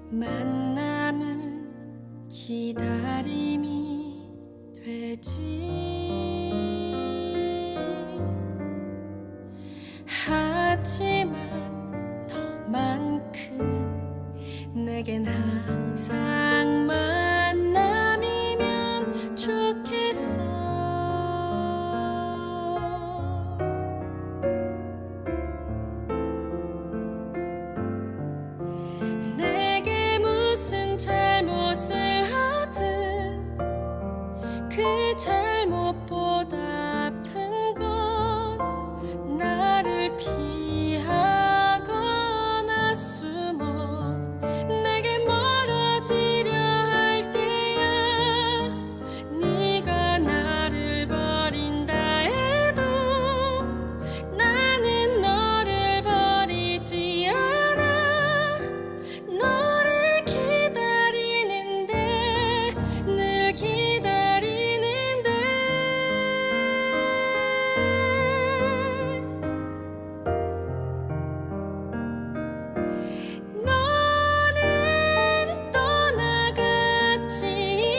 만남은 기다림이 되지. 하지만 너만큼은 내겐 항상 만남이면 좋겠어. 내게 무슨 잘못을 하든 그 잘못보다 아픈 건 나를 피하거나 숨어 내게 멀어지려 할 때야. 네가 나를 버린다 해도 나는 너를 버리지 않아. 너를 기다리는데 늘 기다리는데 너는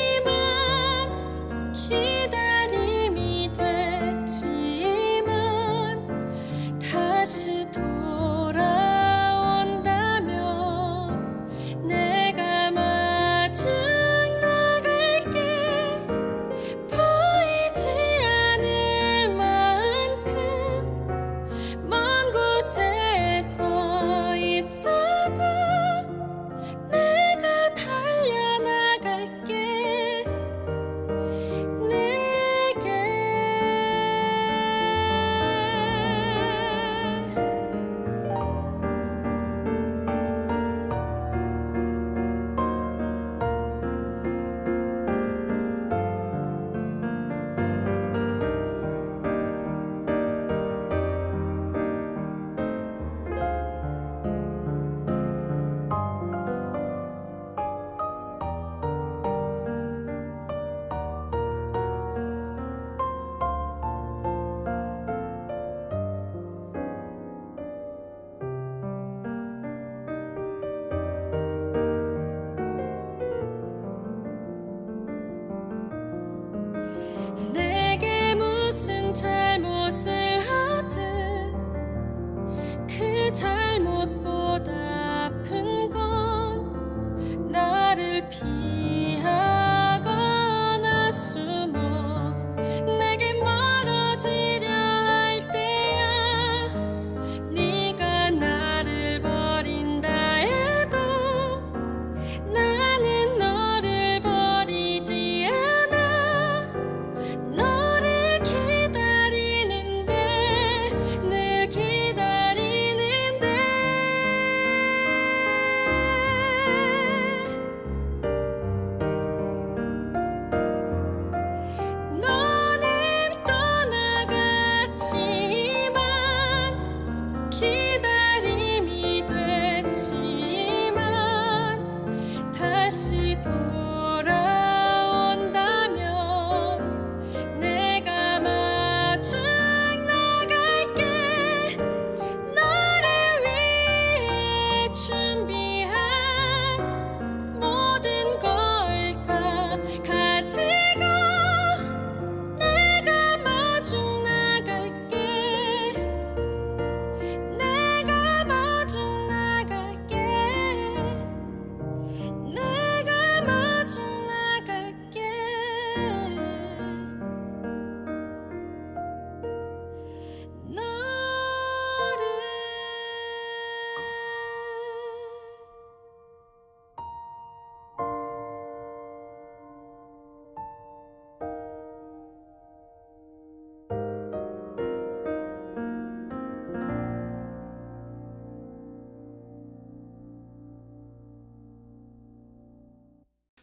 떠나갔지만 기다림이 됐지만 다시 돌아온다면 내가 마중 나갈게. 보이지 않을 만큼 먼 곳에 서 있어도 내가 달려나갈게. 내게 내게 무슨 잘못을 하든 그 잘못보다 아픈 건 나를 피하거나 숨어 내게 멀어지려 할 때야. 네가 나를 버린다 해도 나는 너를 버리지 않아. 너를 기다리는데 늘 기다리는데 너는 떠나갔지만 기다림이 됐지만 다시 돌아온다면 내가 마중 나갈게. 너를 위해 준비한 모든 걸 다 가지고 내가 마중 나갈게. 내가 마중 나갈게. 내가 마중 나갈게. 너를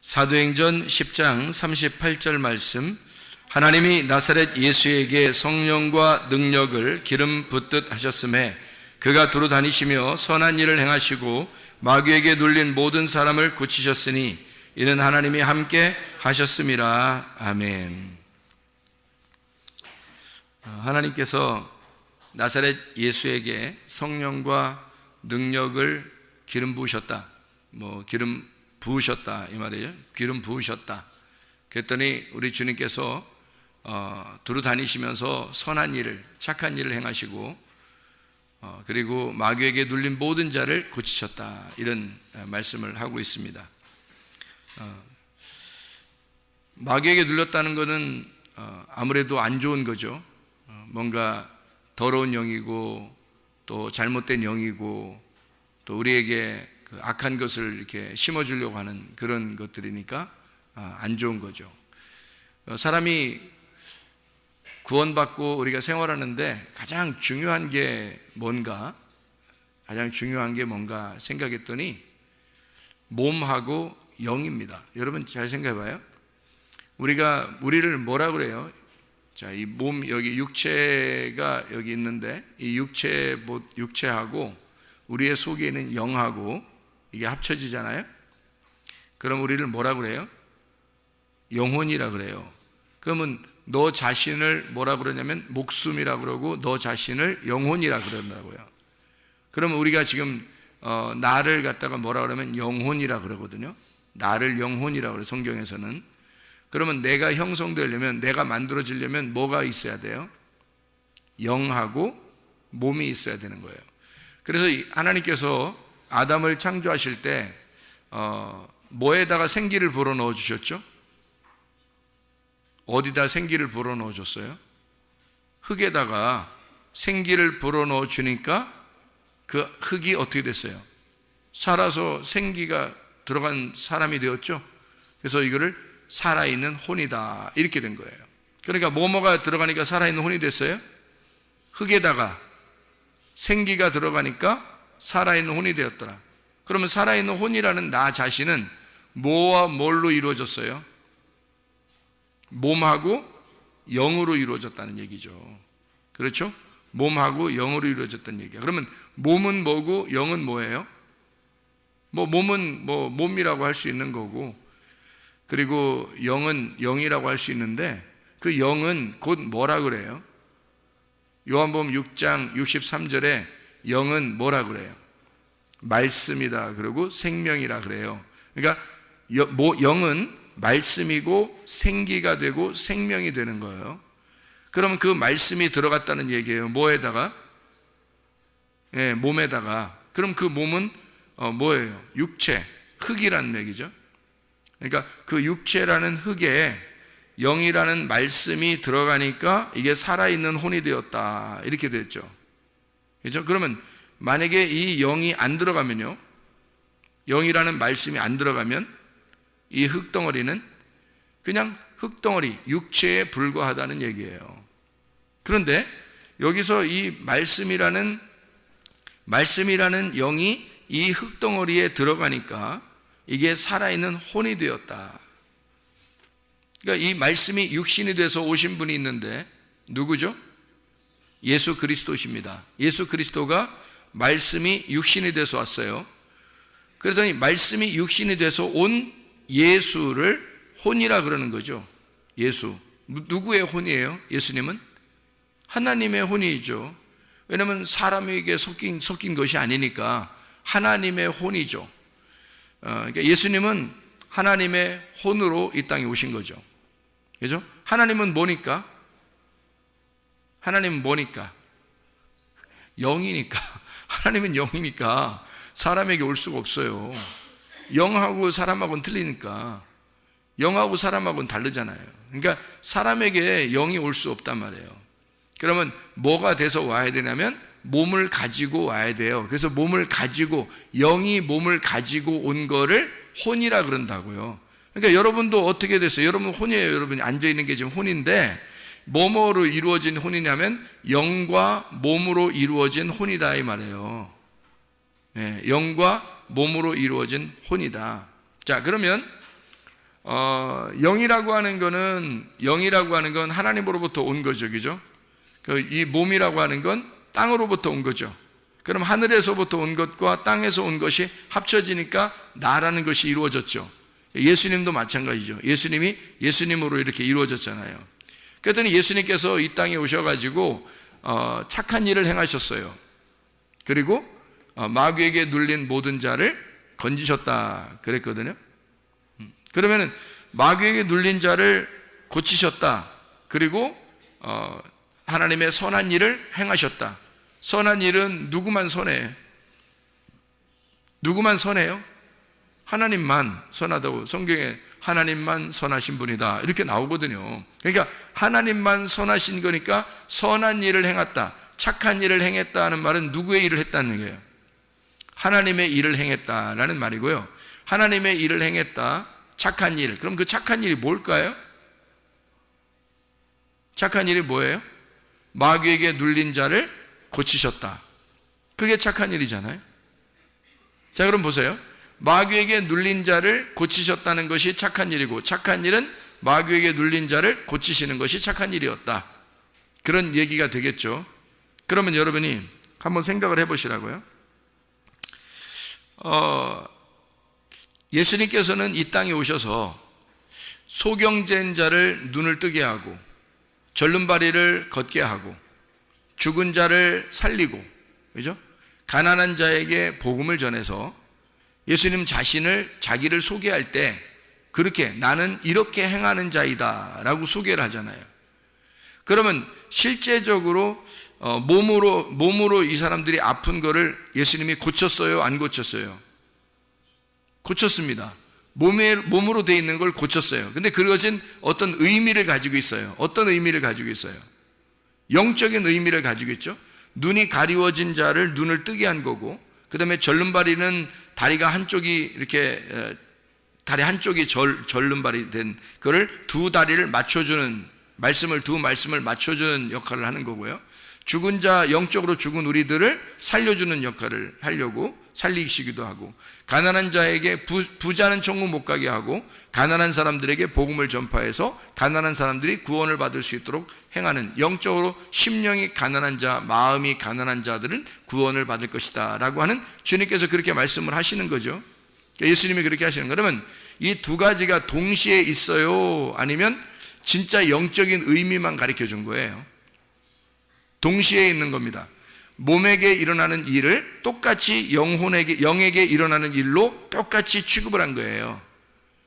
사도행전 10장 38절 말씀, 하나님이 나사렛 예수에게 성령과 능력을 기름 붓듯 하셨음에 그가 두루 다니시며 선한 일을 행하시고 마귀에게 눌린 모든 사람을 고치셨으니 이는 하나님이 함께 하셨음이라. 아멘. 하나님께서 나사렛 예수에게 성령과 능력을 기름 부으셨다. 기름 부으셨다 이 말이에요. 기름 부으셨다. 그랬더니 우리 주님께서 두루 다니시면서 선한 일을, 착한 일을 행하시고 그리고 마귀에게 눌린 모든 자를 고치셨다, 이런 말씀을 하고 있습니다. 마귀에게 눌렸다는 것은 아무래도 안 좋은 거죠. 뭔가 더러운 영이고 또 잘못된 영이고 또 우리에게 그 악한 것을 이렇게 심어주려고 하는 그런 것들이니까 안 좋은 거죠. 사람이 구원받고 우리가 생활하는데 가장 중요한 게 뭔가 생각했더니 몸하고 영입니다. 여러분 잘 생각해 봐요. 우리를 뭐라 그래요? 자, 이 몸, 여기 육체가 여기 있는데 이 육체하고 우리의 속에 있는 영하고 이게 합쳐지잖아요. 그럼 우리를 뭐라 그래요? 영혼이라 그래요. 그러면 너 자신을 뭐라 그러냐면 목숨이라 그러고 너 자신을 영혼이라 그런다고요. 그러면 우리가 지금 나를 갖다가 뭐라 그러면 영혼이라 그러거든요. 나를 영혼이라 그래요, 성경에서는. 그러면 내가 형성되려면, 내가 만들어지려면 뭐가 있어야 돼요? 영하고 몸이 있어야 되는 거예요. 그래서 하나님께서 아담을 창조하실 때 뭐에다가 생기를 불어넣어 주셨죠? 어디다 생기를 불어넣어 줬어요? 흙에다가 생기를 불어넣어 주니까 그 흙이 어떻게 됐어요? 살아서 생기가 들어간 사람이 되었죠. 그래서 이거를 살아있는 혼이다, 이렇게 된 거예요. 그러니까 뭐가 들어가니까 살아있는 혼이 됐어요? 흙에다가 생기가 들어가니까 살아있는 혼이 되었더라. 그러면 살아있는 혼이라는 나 자신은 뭐와 뭘로 이루어졌어요? 몸하고 영으로 이루어졌다는 얘기죠. 그렇죠? 몸하고 영으로 이루어졌다는 얘기야. 그러면 몸은 뭐고 영은 뭐예요? 몸은 몸이라고 할 수 있는 거고, 그리고 영은 영이라고 할 수 있는데, 그 영은 곧 뭐라 그래요? 요한복음 6장 63절에 영은 뭐라 그래요? 말씀이다 그러고 생명이라 그래요. 그러니까 영은 말씀이고 생기가 되고 생명이 되는 거예요. 그러면 그 말씀이 들어갔다는 얘기예요. 뭐에다가? 몸에다가. 그럼 그 몸은 뭐예요? 육체, 흙이라는 얘기죠. 그러니까 그 육체라는 흙에 영이라는 말씀이 들어가니까 이게 살아있는 혼이 되었다, 이렇게 됐죠. 그렇죠? 그러면 만약에 이 영이 안 들어가면요, 영이라는 말씀이 안 들어가면 이 흙덩어리는 그냥 흙덩어리, 육체에 불과하다는 얘기예요. 그런데 여기서 이 말씀이라는 영이 이 흙덩어리에 들어가니까 이게 살아있는 혼이 되었다. 그러니까 이 말씀이 육신이 돼서 오신 분이 있는데 누구죠? 예수 그리스도십니다. 예수 그리스도가 말씀이 육신이 돼서 왔어요. 그러더니 말씀이 육신이 돼서 온 예수를 혼이라 그러는 거죠. 예수. 누구의 혼이에요? 예수님은? 하나님의 혼이죠. 왜냐하면 사람에게 섞인 것이 아니니까 하나님의 혼이죠. 그러니까 예수님은 하나님의 혼으로 이 땅에 오신 거죠. 그죠? 하나님은 뭐니까? 하나님은 뭐니까? 영이니까. 하나님은 영이니까 사람에게 올 수가 없어요. 영하고 사람하고는 틀리니까. 영하고 사람하고는 다르잖아요. 그러니까 사람에게 영이 올 수 없단 말이에요. 그러면 뭐가 돼서 와야 되냐면 몸을 가지고 와야 돼요. 그래서 몸을 가지고, 영이 몸을 가지고 온 거를 혼이라 그런다고요. 그러니까 여러분도 어떻게 됐어요? 여러분 혼이에요. 여러분이 앉아있는 게 지금 혼인데 뭐뭐로 이루어진 혼이냐면 영과 몸으로 이루어진 혼이다 이 말이에요. 네, 영과 몸으로 이루어진 혼이다. 자, 그러면 영이라고 하는 건 하나님으로부터 온 거죠. 그죠? 이 몸이라고 하는 건 땅으로부터 온 거죠. 그럼 하늘에서부터 온 것과 땅에서 온 것이 합쳐지니까 나라는 것이 이루어졌죠. 예수님도 마찬가지죠. 예수님이 예수님으로 이렇게 이루어졌잖아요. 그랬더니 예수님께서 이 땅에 오셔가지고 착한 일을 행하셨어요. 그리고 마귀에게 눌린 모든 자를 건지셨다 그랬거든요. 그러면은 마귀에게 눌린 자를 고치셨다. 그리고 하나님의 선한 일을 행하셨다. 선한 일은 누구만 선해요? 누구만 선해요? 하나님만 선하다고 성경에 하나님만 선하신 분이다 이렇게 나오거든요. 그러니까 하나님만 선하신 거니까 선한 일을 행했다, 착한 일을 행했다 하는 말은 누구의 일을 했다는 거예요? 하나님의 일을 행했다라는 말이고요. 하나님의 일을 행했다, 착한 일. 그럼 그 착한 일이 뭘까요? 착한 일이 뭐예요? 마귀에게 눌린 자를 고치셨다. 그게 착한 일이잖아요. 자, 그럼 보세요. 마귀에게 눌린 자를 고치셨다는 것이 착한 일이고, 착한 일은 마귀에게 눌린 자를 고치시는 것이 착한 일이었다. 그런 얘기가 되겠죠. 그러면 여러분이 한번 생각을 해보시라고요. 예수님께서는 이 땅에 오셔서 소경된 자를 눈을 뜨게 하고, 절름발이를 걷게 하고, 죽은 자를 살리고, 그죠? 가난한 자에게 복음을 전해서 예수님 자기를 소개할 때 그렇게 나는 이렇게 행하는 자이다 라고 소개를 하잖아요. 그러면 실제적으로 몸으로 이 사람들이 아픈 거를 예수님이 고쳤어요? 안 고쳤어요? 고쳤습니다. 몸으로 돼 있는 걸 고쳤어요. 근데 그것은 어떤 의미를 가지고 있어요. 어떤 의미를 가지고 있어요? 영적인 의미를 가지고 있죠. 눈이 가리워진 자를 눈을 뜨게 한 거고, 그 다음에 절름발이는 다리가 한쪽이 이렇게 다리 한쪽이 절름발이 된 그를 두 다리를 맞춰주는 두 말씀을 맞춰주는 역할을 하는 거고요. 죽은 자, 영적으로 죽은 우리들을 살려주는 역할을 하려고 살리시기도 하고, 가난한 자에게 부자는 천국 못 가게 하고, 가난한 사람들에게 복음을 전파해서 가난한 사람들이 구원을 받을 수 있도록 행하는, 영적으로 심령이 가난한 자, 마음이 가난한 자들은 구원을 받을 것이다 라고 하는 주님께서 그렇게 말씀을 하시는 거죠. 예수님이 그렇게 하시는 거예요. 그러면 이 두 가지가 동시에 있어요? 아니면 진짜 영적인 의미만 가르쳐 준 거예요? 동시에 있는 겁니다. 몸에게 일어나는 일을 똑같이 영에게 일어나는 일로 똑같이 취급을 한 거예요.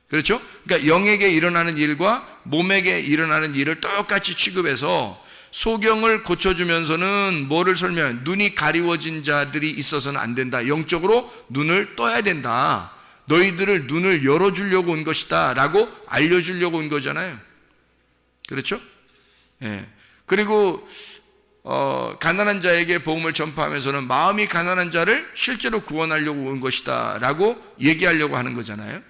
그렇죠? 그러니까 영에게 일어나는 일과 몸에게 일어나는 일을 똑같이 취급해서 소경을 고쳐주면서는 뭐를 설명해요? 눈이 가리워진 자들이 있어서는 안 된다. 영적으로 눈을 떠야 된다. 너희들을 눈을 열어주려고 온 것이다 라고 알려주려고 온 거잖아요. 그렇죠? 예. 그리고 가난한 자에게 복음을 전파하면서는 마음이 가난한 자를 실제로 구원하려고 온 것이다 라고 얘기하려고 하는 거잖아요.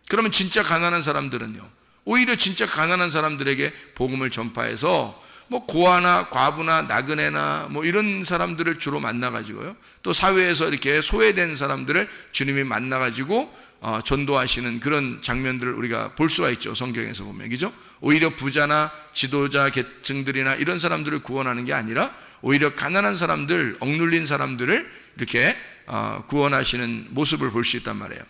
그러면 진짜 가난한 사람들은요, 오히려 진짜 가난한 사람들에게 복음을 전파해서 뭐 고아나 과부나 나그네나 뭐 이런 사람들을 주로 만나가지고요, 또 사회에서 이렇게 소외된 사람들을 주님이 만나가지고 전도하시는 그런 장면들을 우리가 볼 수가 있죠. 성경에서 보면, 그죠? 오히려 부자나 지도자 계층들이나 이런 사람들을 구원하는 게 아니라 오히려 가난한 사람들, 억눌린 사람들을 이렇게 구원하시는 모습을 볼 수 있단 말이에요.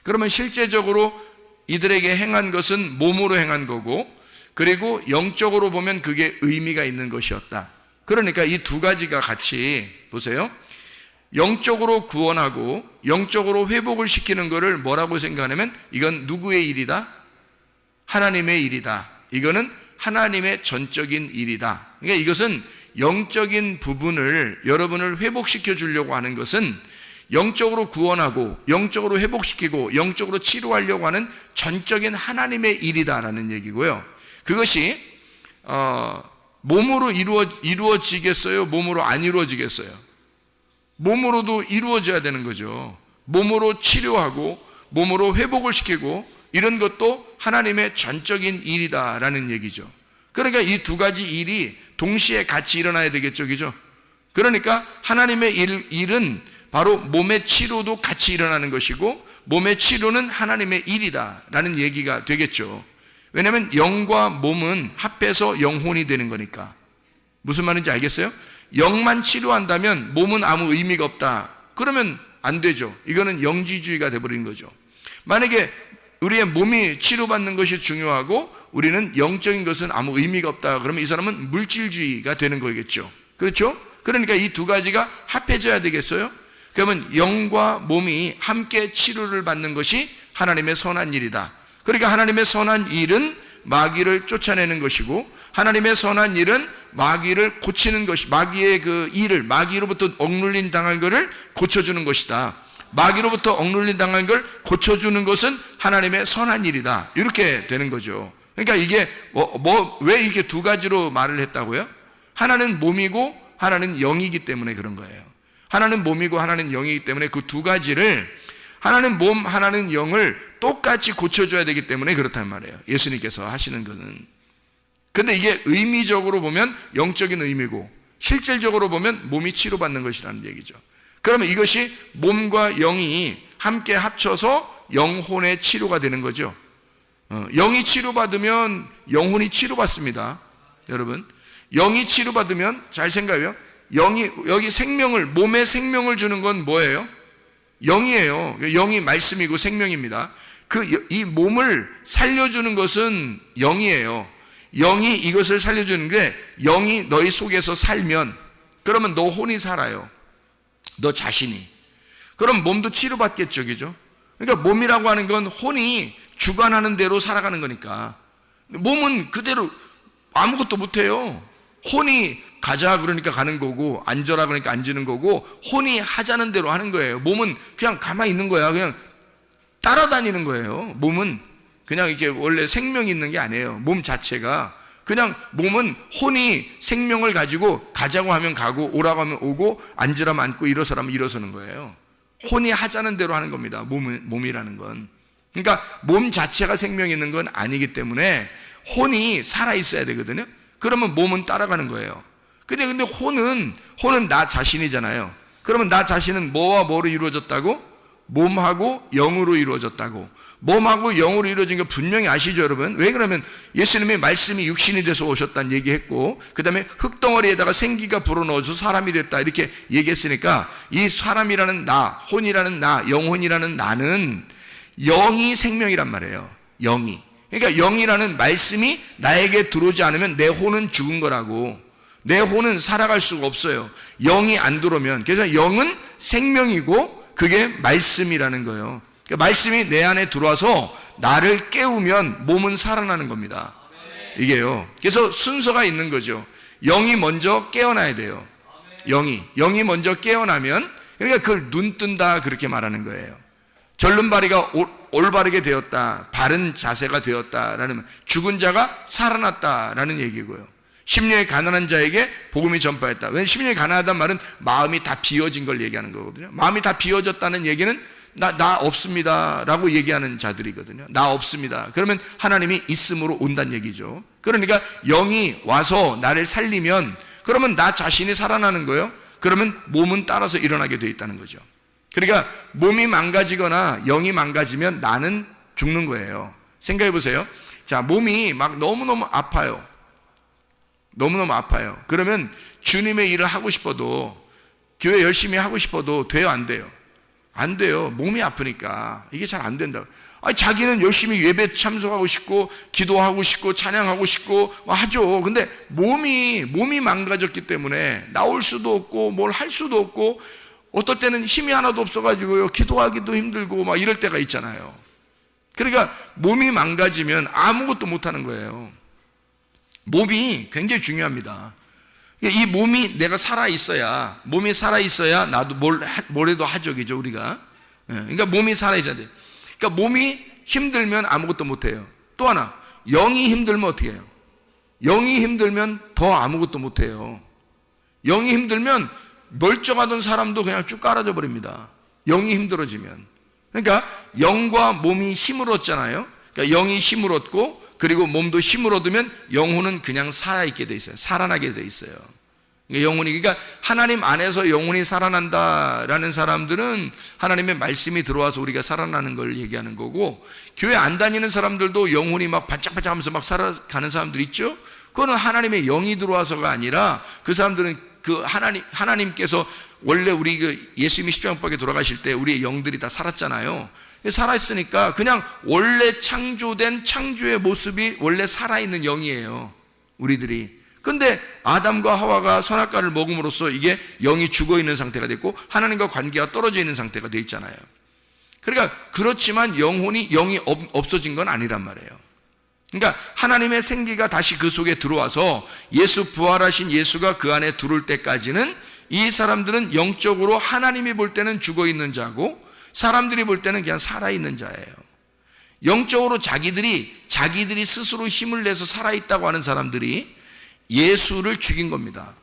그러면 실제적으로 이들에게 행한 것은 몸으로 행한 거고, 그리고 영적으로 보면 그게 의미가 있는 것이었다. 그러니까 이 두 가지가 같이 보세요. 영적으로 구원하고 영적으로 회복을 시키는 것을 뭐라고 생각하냐면, 이건 누구의 일이다? 하나님의 일이다. 이거는 하나님의 전적인 일이다. 그러니까 이것은 영적인 부분을 여러분을 회복시켜 주려고 하는 것은 영적으로 구원하고 영적으로 회복시키고 영적으로 치료하려고 하는 전적인 하나님의 일이다라는 얘기고요. 그것이 몸으로 이루어지겠어요? 몸으로 안 이루어지겠어요? 몸으로도 이루어져야 되는 거죠. 몸으로 치료하고 몸으로 회복을 시키고 이런 것도 하나님의 전적인 일이다라는 얘기죠. 그러니까 이 두 가지 일이 동시에 같이 일어나야 되겠죠, 그죠? 그러니까 하나님의 일은 바로 몸의 치료도 같이 일어나는 것이고, 몸의 치료는 하나님의 일이다라는 얘기가 되겠죠. 왜냐하면 영과 몸은 합해서 영혼이 되는 거니까. 무슨 말인지 알겠어요? 영만 치료한다면 몸은 아무 의미가 없다. 그러면 안 되죠. 이거는 영지주의가 돼버린 거죠. 만약에 우리의 몸이 치료받는 것이 중요하고 우리는 영적인 것은 아무 의미가 없다. 그러면 이 사람은 물질주의가 되는 거겠죠. 그렇죠? 그러니까 이 두 가지가 합해져야 되겠어요? 그러면 영과 몸이 함께 치료를 받는 것이 하나님의 선한 일이다. 그러니까 하나님의 선한 일은 마귀를 쫓아내는 것이고, 하나님의 선한 일은 마귀를 고치는 것이, 마귀의 그 일을, 마귀로부터 억눌린 당한 것을 고쳐주는 것이다. 마귀로부터 억눌린 당한 걸 고쳐주는 것은 하나님의 선한 일이다. 이렇게 되는 거죠. 그러니까 이게 왜 이렇게 두 가지로 말을 했다고요? 하나는 몸이고 하나는 영이기 때문에 그런 거예요. 하나는 몸이고 하나는 영이기 때문에 그 두 가지를, 하나는 몸, 하나는 영을 똑같이 고쳐줘야 되기 때문에 그렇단 말이에요. 예수님께서 하시는 것은. 근데 이게 의미적으로 보면 영적인 의미고, 실질적으로 보면 몸이 치료받는 것이라는 얘기죠. 그러면 이것이 몸과 영이 함께 합쳐서 영혼의 치료가 되는 거죠. 영이 치료받으면 영혼이 치료받습니다. 여러분, 영이 치료받으면, 잘 생각해요. 영이, 여기 생명을, 몸에 생명을 주는 건 뭐예요? 영이에요. 영이 말씀이고 생명입니다. 이 몸을 살려주는 것은 영이에요. 영이 이것을 살려주는 게, 영이 너희 속에서 살면, 그러면 너 혼이 살아요. 너 자신이. 그럼 몸도 치료받겠죠, 그죠? 그러니까 몸이라고 하는 건 혼이 주관하는 대로 살아가는 거니까. 몸은 그대로 아무것도 못해요. 혼이 가자 그러니까 가는 거고, 앉아라 그러니까 앉는 거고, 혼이 하자는 대로 하는 거예요. 몸은 그냥 가만히 있는 거야. 그냥 따라다니는 거예요. 몸은 그냥 이렇게 원래 생명이 있는 게 아니에요. 몸 자체가. 그냥 몸은 혼이 생명을 가지고 가자고 하면 가고, 오라고 하면 오고, 앉으라면 앉고, 일어서라면 일어서는 거예요. 혼이 하자는 대로 하는 겁니다. 몸이라는 건. 그러니까 몸 자체가 생명이 있는 건 아니기 때문에 혼이 살아있어야 되거든요. 그러면 몸은 따라가는 거예요. 근데 혼은 나 자신이잖아요. 그러면 나 자신은 뭐와 뭐로 이루어졌다고? 몸하고 영으로 이루어졌다고. 몸하고 영으로 이루어진 거 분명히 아시죠, 여러분? 왜 그러면 예수님의 말씀이 육신이 돼서 오셨다는 얘기했고, 그 다음에 흙덩어리에다가 생기가 불어넣어서 사람이 됐다 이렇게 얘기했으니까, 이 사람이라는 나, 혼이라는 나, 영혼이라는 나는 영이 생명이란 말이에요. 영이. 그러니까 영이라는 말씀이 나에게 들어오지 않으면 내 혼은 죽은 거라고. 내 혼은 살아갈 수가 없어요. 영이 안 들어오면. 그래서 영은 생명이고 그게 말씀이라는 거예요. 그러니까 말씀이 내 안에 들어와서 나를 깨우면 몸은 살아나는 겁니다. 이게요. 그래서 순서가 있는 거죠. 영이 먼저 깨어나야 돼요. 영이 먼저 깨어나면, 그러니까 그걸 눈 뜬다 그렇게 말하는 거예요. 절름발이가 올바르게 되었다, 바른 자세가 되었다라는, 죽은 자가 살아났다라는 얘기고요. 심령이 가난한 자에게 복음이 전파했다. 왜냐하면 심령이 가난하다는 말은 마음이 다 비어진 걸 얘기하는 거거든요. 마음이 다 비어졌다는 얘기는 나 없습니다 라고 얘기하는 자들이거든요. 나 없습니다. 그러면 하나님이 있음으로 온다는 얘기죠. 그러니까 영이 와서 나를 살리면, 그러면 나 자신이 살아나는 거예요. 그러면 몸은 따라서 일어나게 되어 있다는 거죠. 그러니까 몸이 망가지거나 영이 망가지면 나는 죽는 거예요. 생각해 보세요. 자, 몸이 막 너무너무 아파요. 너무너무 아파요. 그러면 주님의 일을 하고 싶어도, 교회 열심히 하고 싶어도 돼요, 안 돼요? 안 돼요. 몸이 아프니까. 이게 잘 안 된다. 아니, 자기는 열심히 예배 참석하고 싶고, 기도하고 싶고, 찬양하고 싶고 하죠. 근데 몸이 망가졌기 때문에 나올 수도 없고, 뭘 할 수도 없고, 어떨 때는 힘이 하나도 없어가지고요, 기도하기도 힘들고 막 이럴 때가 있잖아요. 그러니까 몸이 망가지면 아무것도 못하는 거예요. 몸이 굉장히 중요합니다. 이 몸이 내가 살아있어야, 몸이 살아있어야 나도 뭘 해도 하죠, 그죠, 우리가. 그러니까 몸이 살아있어야 돼요. 그러니까 몸이 힘들면 아무것도 못해요. 또 하나, 영이 힘들면 어떻게 해요? 영이 힘들면 더 아무것도 못해요. 영이 힘들면 멀쩡하던 사람도 그냥 쭉 깔아져 버립니다. 영이 힘들어지면. 그러니까 영과 몸이 힘을 얻잖아요. 그러니까 영이 힘을 얻고, 그리고 몸도 힘을 얻으면 영혼은 그냥 살아있게 돼 있어요. 살아나게 돼 있어요. 그러니까 하나님 안에서 영혼이 살아난다라는 사람들은 하나님의 말씀이 들어와서 우리가 살아나는 걸 얘기하는 거고, 교회 안 다니는 사람들도 영혼이 막 반짝반짝 하면서 막 살아가는 사람들 있죠? 그거는 하나님의 영이 들어와서가 아니라, 그 사람들은 그 하나님께서 원래 우리 그 예수님이 십자가에 돌아가실 때 우리의 영들이 다 살았잖아요. 살아있으니까 그냥 원래 창조된 창조의 모습이 원래 살아있는 영이에요, 우리들이. 근데 아담과 하와가 선악과를 먹음으로써 이게 영이 죽어 있는 상태가 됐고 하나님과 관계가 떨어져 있는 상태가 돼 있잖아요. 그러니까 그렇지만 영이 없어진 건 아니란 말이에요. 그러니까 하나님의 생기가 다시 그 속에 들어와서 예수 부활하신 예수가 그 안에 들어올 때까지는 이 사람들은 영적으로 하나님이 볼 때는 죽어 있는 자고 사람들이 볼 때는 그냥 살아있는 자예요. 영적으로 자기들이 스스로 힘을 내서 살아있다고 하는 사람들이 예수를 죽인 겁니다.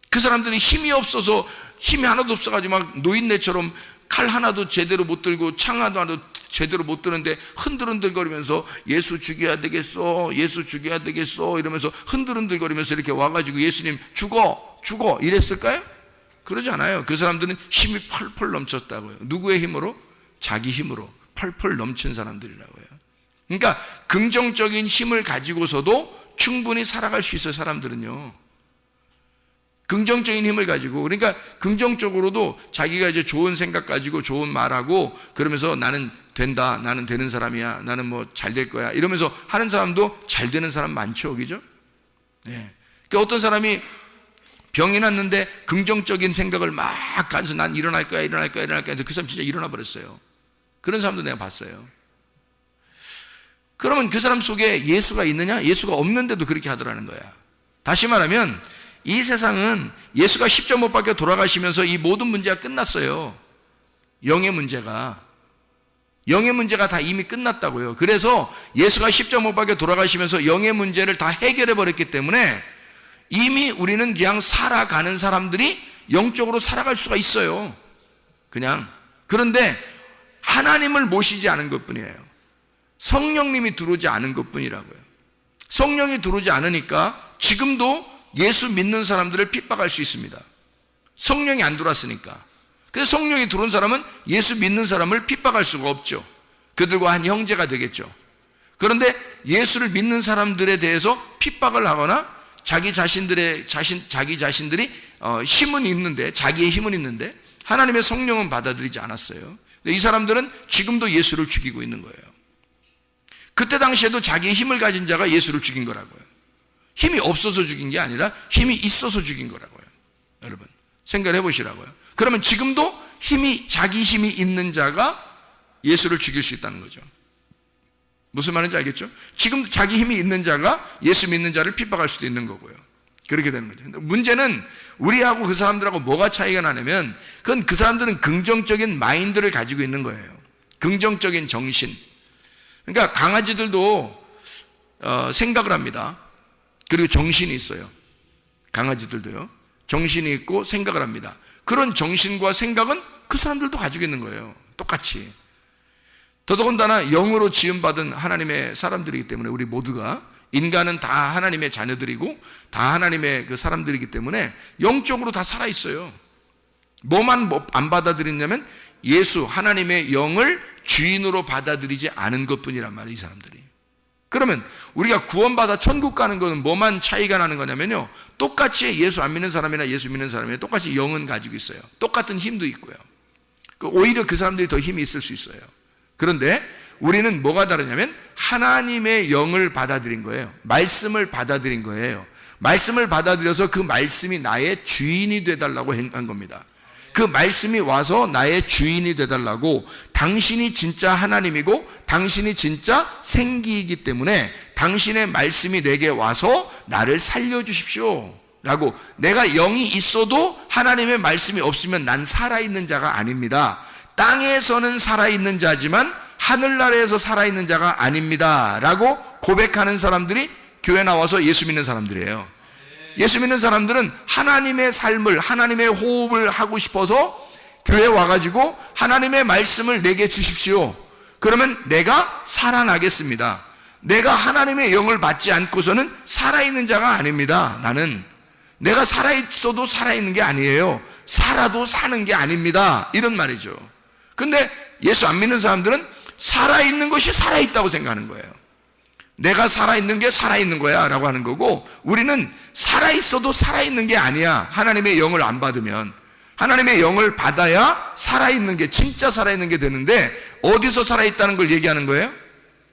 그 사람들이 힘이 없어서 힘이 하나도 없어가지고 막 노인네처럼 칼 하나도 제대로 못 들고 창 하나도 제대로 못 드는데 흔들흔들거리면서 예수 죽여야 되겠어, 예수 죽여야 되겠어 이러면서 흔들흔들거리면서 이렇게 와가지고 예수님 죽어 이랬을까요? 그러지 않아요. 그 사람들은 힘이 펄펄 넘쳤다고요. 누구의 힘으로? 자기 힘으로 펄펄 넘친 사람들이라고요. 그러니까 긍정적인 힘을 가지고서도 충분히 살아갈 수 있어요. 사람들은요, 긍정적인 힘을 가지고. 그러니까 긍정적으로도 자기가 이제 좋은 생각 가지고 좋은 말하고 그러면서 나는 된다, 나는 되는 사람이야, 나는 뭐 잘 될 거야 이러면서 하는 사람도 잘 되는 사람 많죠, 그죠? 네. 그러니까 어떤 사람이 병이 났는데 긍정적인 생각을 막 가지고 난 일어날 거야 근데 그 사람 진짜 일어나 버렸어요. 그런 사람도 내가 봤어요. 그러면 그 사람 속에 예수가 있느냐? 예수가 없는데도 그렇게 하더라는 거야. 다시 말하면 이 세상은 예수가 십자가 못 박혀 돌아가시면서 이 모든 문제가 끝났어요. 영의 문제가 다 이미 끝났다고요. 그래서 예수가 십자가 못 박혀 돌아가시면서 영의 문제를 다 해결해 버렸기 때문에 이미 우리는 그냥 살아가는 사람들이 영적으로 살아갈 수가 있어요. 그냥. 그런데 하나님을 모시지 않은 것뿐이에요. 성령님이 들어오지 않은 것뿐이라고요. 성령이 들어오지 않으니까 지금도 예수 믿는 사람들을 핍박할 수 있습니다. 성령이 안 들어왔으니까. 그래서 성령이 들어온 사람은 예수 믿는 사람을 핍박할 수가 없죠. 그들과 한 형제가 되겠죠. 그런데 예수를 믿는 사람들에 대해서 핍박을 하거나 자기 자신들이 힘은 있는데, 자기의 힘은 있는데 하나님의 성령은 받아들이지 않았어요. 이 사람들은 지금도 예수를 죽이고 있는 거예요. 그때 당시에도 자기의 힘을 가진 자가 예수를 죽인 거라고요. 힘이 없어서 죽인 게 아니라 힘이 있어서 죽인 거라고요. 여러분 생각해 보시라고요. 그러면 지금도 자기 힘이 있는 자가 예수를 죽일 수 있다는 거죠. 무슨 말인지 알겠죠? 지금 자기 힘이 있는 자가 예수 믿는 자를 핍박할 수도 있는 거고요. 그렇게 되는 거죠. 문제는 우리하고 그 사람들하고 뭐가 차이가 나냐면 그건 그 사람들은 긍정적인 마인드를 가지고 있는 거예요. 긍정적인 정신. 그러니까 강아지들도 생각을 합니다. 그리고 정신이 있어요. 강아지들도요. 정신이 있고 생각을 합니다. 그런 정신과 생각은 그 사람들도 가지고 있는 거예요. 똑같이. 더더군다나 영으로 지음받은 하나님의 사람들이기 때문에 우리 모두가 인간은 다 하나님의 자녀들이고 다 하나님의 그 사람들이기 때문에 영적으로 다 살아있어요. 뭐만 안 받아들이냐면 예수 하나님의 영을 주인으로 받아들이지 않은 것뿐이란 말이에요. 이 사람들이. 그러면 우리가 구원받아 천국 가는 거는 뭐만 차이가 나는 거냐면요, 똑같이 예수 안 믿는 사람이나 예수 믿는 사람이나 똑같이 영은 가지고 있어요. 똑같은 힘도 있고요. 오히려 그 사람들이 더 힘이 있을 수 있어요. 그런데 우리는 뭐가 다르냐면 하나님의 영을 받아들인 거예요. 말씀을 받아들인 거예요. 말씀을 받아들여서 그 말씀이 나의 주인이 되달라고 한 겁니다. 그 말씀이 와서 나의 주인이 되달라고. 당신이 진짜 하나님이고 당신이 진짜 생기이기 때문에 당신의 말씀이 내게 와서 나를 살려주십시오 라고. 내가 영이 있어도 하나님의 말씀이 없으면 난 살아있는 자가 아닙니다. 땅에서는 살아있는 자지만 하늘나라에서 살아있는 자가 아닙니다 라고 고백하는 사람들이 교회 나와서 예수 믿는 사람들이에요. 예수 믿는 사람들은 하나님의 삶을, 하나님의 호흡을 하고 싶어서 교회에 와가지고 하나님의 말씀을 내게 주십시오. 그러면 내가 살아나겠습니다. 내가 하나님의 영을 받지 않고서는 살아있는 자가 아닙니다. 나는 내가 살아있어도 살아있는 게 아니에요. 살아도 사는 게 아닙니다. 이런 말이죠. 근데 예수 안 믿는 사람들은 살아있는 것이 살아있다고 생각하는 거예요. 내가 살아있는 게 살아있는 거야 라고 하는 거고, 우리는 살아있어도 살아있는 게 아니야. 하나님의 영을 안 받으면. 하나님의 영을 받아야 살아있는 게, 진짜 살아있는 게 되는데, 어디서 살아있다는 걸 얘기하는 거예요?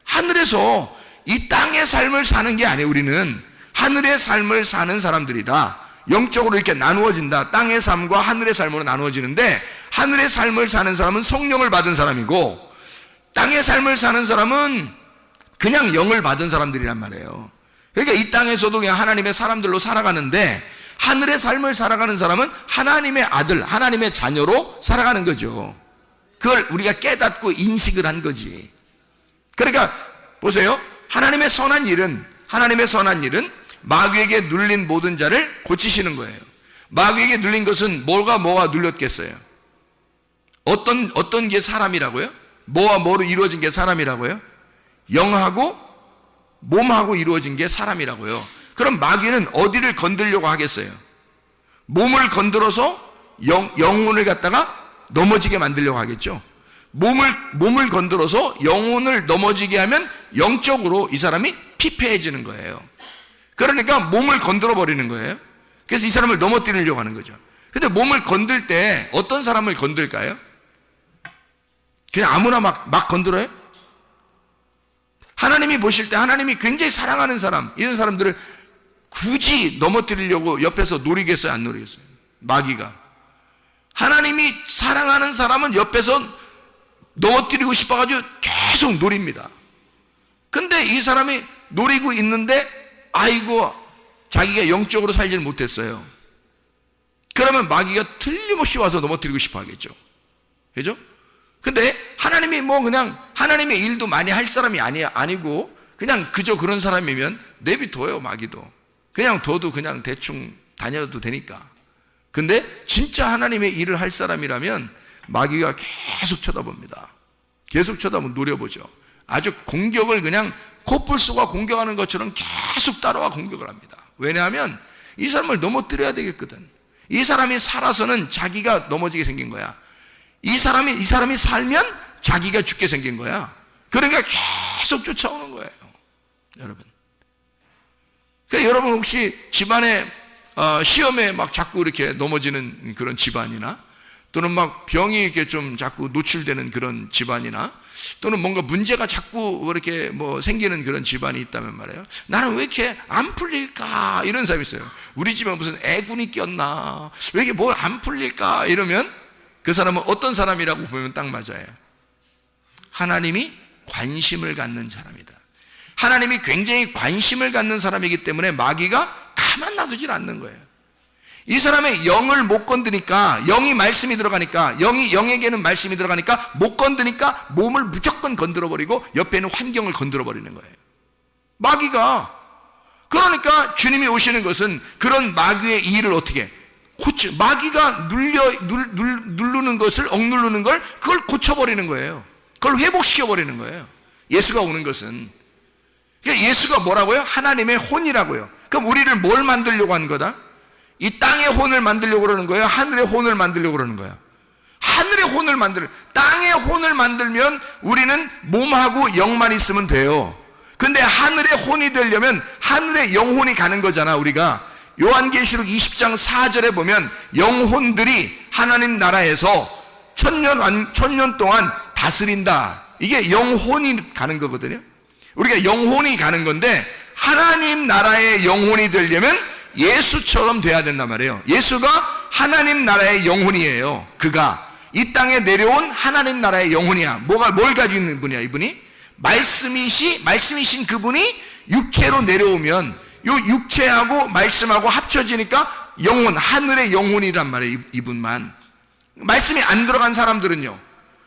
하늘에서. 이 땅의 삶을 사는 게 아니에요. 우리는 하늘의 삶을 사는 사람들이다. 영적으로 이렇게 나누어진다. 땅의 삶과 하늘의 삶으로 나누어지는데, 하늘의 삶을 사는 사람은 성령을 받은 사람이고, 땅의 삶을 사는 사람은 그냥 영을 받은 사람들이란 말이에요. 그러니까 이 땅에서도 그냥 하나님의 사람들로 살아가는데, 하늘의 삶을 살아가는 사람은 하나님의 아들, 하나님의 자녀로 살아가는 거죠. 그걸 우리가 깨닫고 인식을 한 거지. 그러니까 보세요. 하나님의 선한 일은 마귀에게 눌린 모든 자를 고치시는 거예요. 마귀에게 눌린 것은 뭐가 눌렸겠어요? 어떤 게 사람이라고요? 뭐와 뭐로 이루어진 게 사람이라고요? 영하고 몸하고 이루어진 게 사람이라고요. 그럼 마귀는 어디를 건들려고 하겠어요? 몸을 건드려서 영혼을 갖다가 넘어지게 만들려고 하겠죠. 몸을 건드려서 영혼을 넘어지게 하면 영적으로 이 사람이 피폐해지는 거예요. 그러니까 몸을 건드려 버리는 거예요. 그래서 이 사람을 넘어뜨리려고 하는 거죠. 근데 몸을 건들 때 어떤 사람을 건들까요? 그냥 아무나 막 건드려요? 하나님이 보실 때 하나님이 굉장히 사랑하는 사람, 이런 사람들을 굳이 넘어뜨리려고 옆에서 노리겠어요? 안 노리겠어요? 마귀가. 하나님이 사랑하는 사람은 옆에서 넘어뜨리고 싶어가지고 계속 노립니다. 근데 이 사람이 노리고 있는데 아이고 자기가 영적으로 살지를 못했어요. 그러면 마귀가 틀림없이 와서 넘어뜨리고 싶어 하겠죠. 그죠? 근데 하나님이 그냥 하나님의 일도 많이 할 사람이 아니고 그냥 그저 그런 사람이면 내비둬요. 마귀도 그냥 둬도 그냥 대충 다녀도 되니까. 근데 진짜 하나님의 일을 할 사람이라면 마귀가 계속 쳐다봅니다. 계속 쳐다보면 노려보죠. 아주 공격을 그냥 코뿔소가 공격하는 것처럼 계속 따라와 공격을 합니다. 왜냐하면 이 사람을 넘어뜨려야 되겠거든. 이 사람이 살아서는 자기가 넘어지게 생긴 거야. 이 사람이 살면 자기가 죽게 생긴 거야. 그러니까 계속 쫓아오는 거예요. 여러분. 그러니까 여러분 혹시 집안에 시험에 막 자꾸 이렇게 넘어지는 그런 집안이나 또는 막 병이 이렇게 좀 자꾸 노출되는 그런 집안이나 또는 뭔가 문제가 자꾸 이렇게 생기는 그런 집안이 있다면 말이에요. 나는 왜 이렇게 안 풀릴까? 이런 사람이 있어요. 우리 집에 무슨 애군이 꼈나? 왜 이렇게 뭘 안 풀릴까? 이러면 그 사람은 어떤 사람이라고 보면 딱 맞아요. 하나님이 관심을 갖는 사람이다. 하나님이 굉장히 관심을 갖는 사람이기 때문에 마귀가 가만 놔두질 않는 거예요. 이 사람의 영을 못 건드니까, 영이 말씀이 들어가니까, 영에게는 말씀이 들어가니까 못 건드니까 몸을 무조건 건드려버리고 옆에 있는 환경을 건드려버리는 거예요. 마귀가. 그러니까 주님이 오시는 것은 그런 마귀의 일을 어떻게 마귀가 누르는 것을, 억누르는 걸, 그걸 고쳐버리는 거예요. 그걸 회복시켜버리는 거예요. 예수가 오는 것은. 그러니까 예수가 뭐라고요? 하나님의 혼이라고요. 그럼 우리를 뭘 만들려고 한 거다? 이 땅의 혼을 만들려고 그러는 거예요? 하늘의 혼을 만들려고 그러는 거예요? 하늘의 혼을 땅의 혼을 만들면 우리는 몸하고 영만 있으면 돼요. 근데 하늘의 혼이 되려면 하늘의 영혼이 가는 거잖아, 우리가. 요한계시록 20장 4절에 보면 영혼들이 하나님 나라에서 천년 동안 다스린다. 이게 영혼이 가는 거거든요. 우리가 영혼이 가는 건데 하나님 나라의 영혼이 되려면 예수처럼 돼야 된단 말이에요. 예수가 하나님 나라의 영혼이에요. 그가 이 땅에 내려온 하나님 나라의 영혼이야. 뭘 가지고 있는 분이야, 이분이? 말씀이신 그분이 육체로 내려오면 요 육체하고 말씀하고 합쳐지니까 영혼, 하늘의 영혼이란 말이에요. 이분만. 말씀이 안 들어간 사람들은요,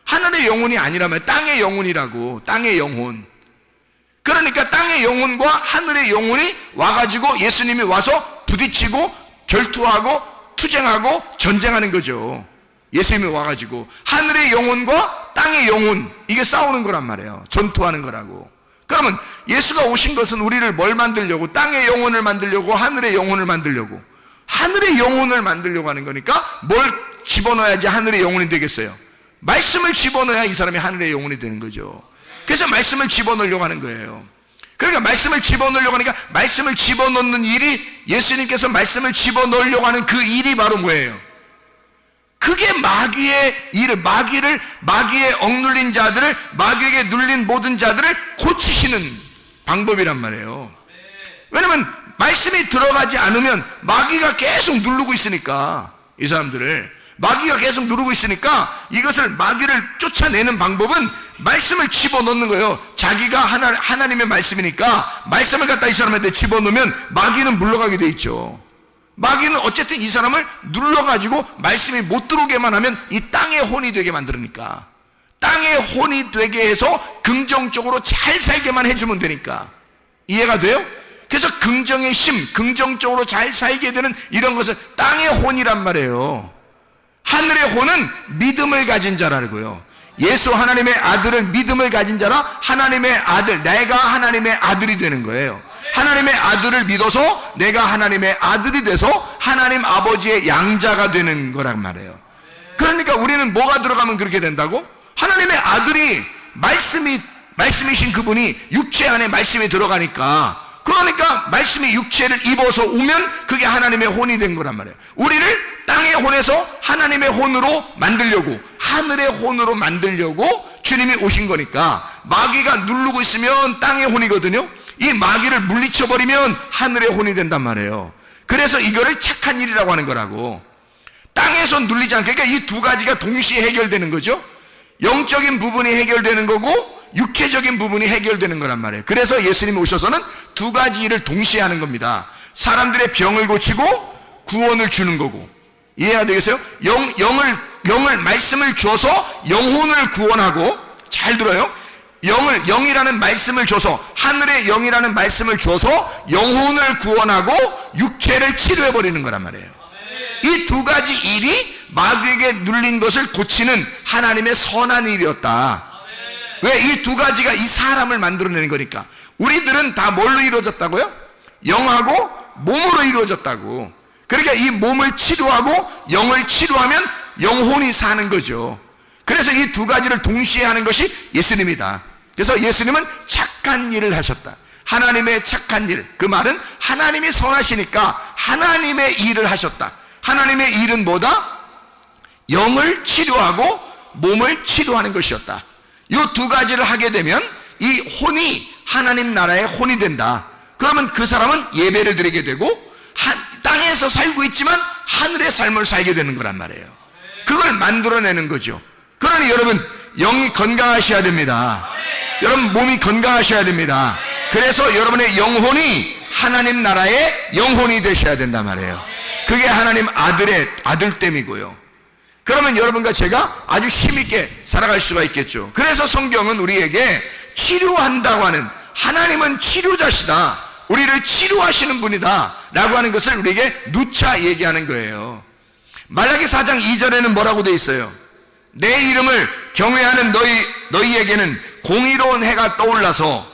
하늘의 영혼이 아니라면 땅의 영혼이라고. 땅의 영혼. 그러니까 땅의 영혼과 하늘의 영혼이 와가지고 예수님이 와서 부딪히고 결투하고 투쟁하고 전쟁하는 거죠. 예수님이 와가지고 하늘의 영혼과 땅의 영혼, 이게 싸우는 거란 말이에요. 전투하는 거라고. 그러면 예수가 오신 것은 우리를 뭘 만들려고? 땅의 영혼을 만들려고, 하늘의 영혼을 만들려고. 하늘의 영혼을 만들려고 하는 거니까 뭘 집어넣어야지 하늘의 영혼이 되겠어요? 말씀을 집어넣어야 이 사람이 하늘의 영혼이 되는 거죠. 그래서 말씀을 집어넣으려고 하는 거예요. 그러니까 말씀을 집어넣으려고 하니까 말씀을 집어넣는 일이, 예수님께서 말씀을 집어넣으려고 하는 그 일이 바로 뭐예요? 그게 마귀의 일을, 마귀의 억눌린 자들을, 마귀에게 눌린 모든 자들을 고치시는 방법이란 말이에요. 왜냐면 말씀이 들어가지 않으면 마귀가 계속 누르고 있으니까, 이 사람들을 마귀가 계속 누르고 있으니까 이것을 마귀를 쫓아내는 방법은 말씀을 집어넣는 거예요. 자기가 하나님의 말씀이니까 말씀을 갖다 이 사람한테 집어넣으면 마귀는 물러가게 돼 있죠. 마귀는 어쨌든 이 사람을 눌러가지고 말씀이 못 들어오게만 하면 이 땅의 혼이 되게 만들으니까, 땅의 혼이 되게 해서 긍정적으로 잘 살게만 해주면 되니까. 이해가 돼요? 그래서 긍정의 힘, 긍정적으로 잘 살게 되는 이런 것은 땅의 혼이란 말이에요. 하늘의 혼은 믿음을 가진 자라고요. 예수 하나님의 아들은 믿음을 가진 자라 하나님의 아들, 내가 하나님의 아들이 되는 거예요. 하나님의 아들을 믿어서 내가 하나님의 아들이 돼서 하나님 아버지의 양자가 되는 거란 말이에요. 그러니까 우리는 뭐가 들어가면 그렇게 된다고? 하나님의 아들이 말씀이신 그분이 육체 안에 말씀이 들어가니까, 그러니까 말씀이 육체를 입어서 오면 그게 하나님의 혼이 된 거란 말이에요. 우리를 땅의 혼에서 하나님의 혼으로 만들려고, 하늘의 혼으로 만들려고 주님이 오신 거니까, 마귀가 누르고 있으면 땅의 혼이거든요. 이 마귀를 물리쳐버리면 하늘의 혼이 된단 말이에요. 그래서 이거를 착한 일이라고 하는 거라고. 땅에서 눌리지 않게, 그러니까 이 두 가지가 동시에 해결되는 거죠. 영적인 부분이 해결되는 거고 육체적인 부분이 해결되는 거란 말이에요. 그래서 예수님이 오셔서는 두 가지 일을 동시에 하는 겁니다. 사람들의 병을 고치고 구원을 주는 거고. 이해가 되겠어요? 영을 말씀을 줘서 영혼을 구원하고, 잘 들어요. 영이라는 말씀을 줘서, 하늘의 영이라는 말씀을 줘서 영혼을 구원하고 육체를 치료해버리는 거란 말이에요. 이 두 가지 일이 마귀에게 눌린 것을 고치는 하나님의 선한 일이었다. 왜? 이 두 가지가 이 사람을 만들어내는 거니까. 우리들은 다 뭘로 이루어졌다고요? 영하고 몸으로 이루어졌다고. 그러니까 이 몸을 치료하고 영을 치료하면 영혼이 사는 거죠. 그래서 이 두 가지를 동시에 하는 것이 예수님이다. 그래서 예수님은 착한 일을 하셨다. 하나님의 착한 일, 그 말은 하나님이 선하시니까 하나님의 일을 하셨다. 하나님의 일은 뭐다? 영을 치료하고 몸을 치료하는 것이었다. 이 두 가지를 하게 되면 이 혼이 하나님 나라의 혼이 된다. 그러면 그 사람은 예배를 드리게 되고 땅에서 살고 있지만 하늘의 삶을 살게 되는 거란 말이에요. 그걸 만들어내는 거죠. 그러니 여러분, 영이 건강하셔야 됩니다. 여러분, 몸이 건강하셔야 됩니다. 그래서 여러분의 영혼이 하나님 나라의 영혼이 되셔야 된단 말이에요. 그게 하나님 아들의 아들됨이고요. 그러면 여러분과 제가 아주 힘있게 살아갈 수가 있겠죠. 그래서 성경은 우리에게 치료한다고 하는, 하나님은 치료자시다, 우리를 치료하시는 분이다 라고 하는 것을 우리에게 누차 얘기하는 거예요. 말라기 4장 2절에는 뭐라고 되어 있어요? 내 이름을 경외하는 너희에게는 공의로운 해가 떠올라서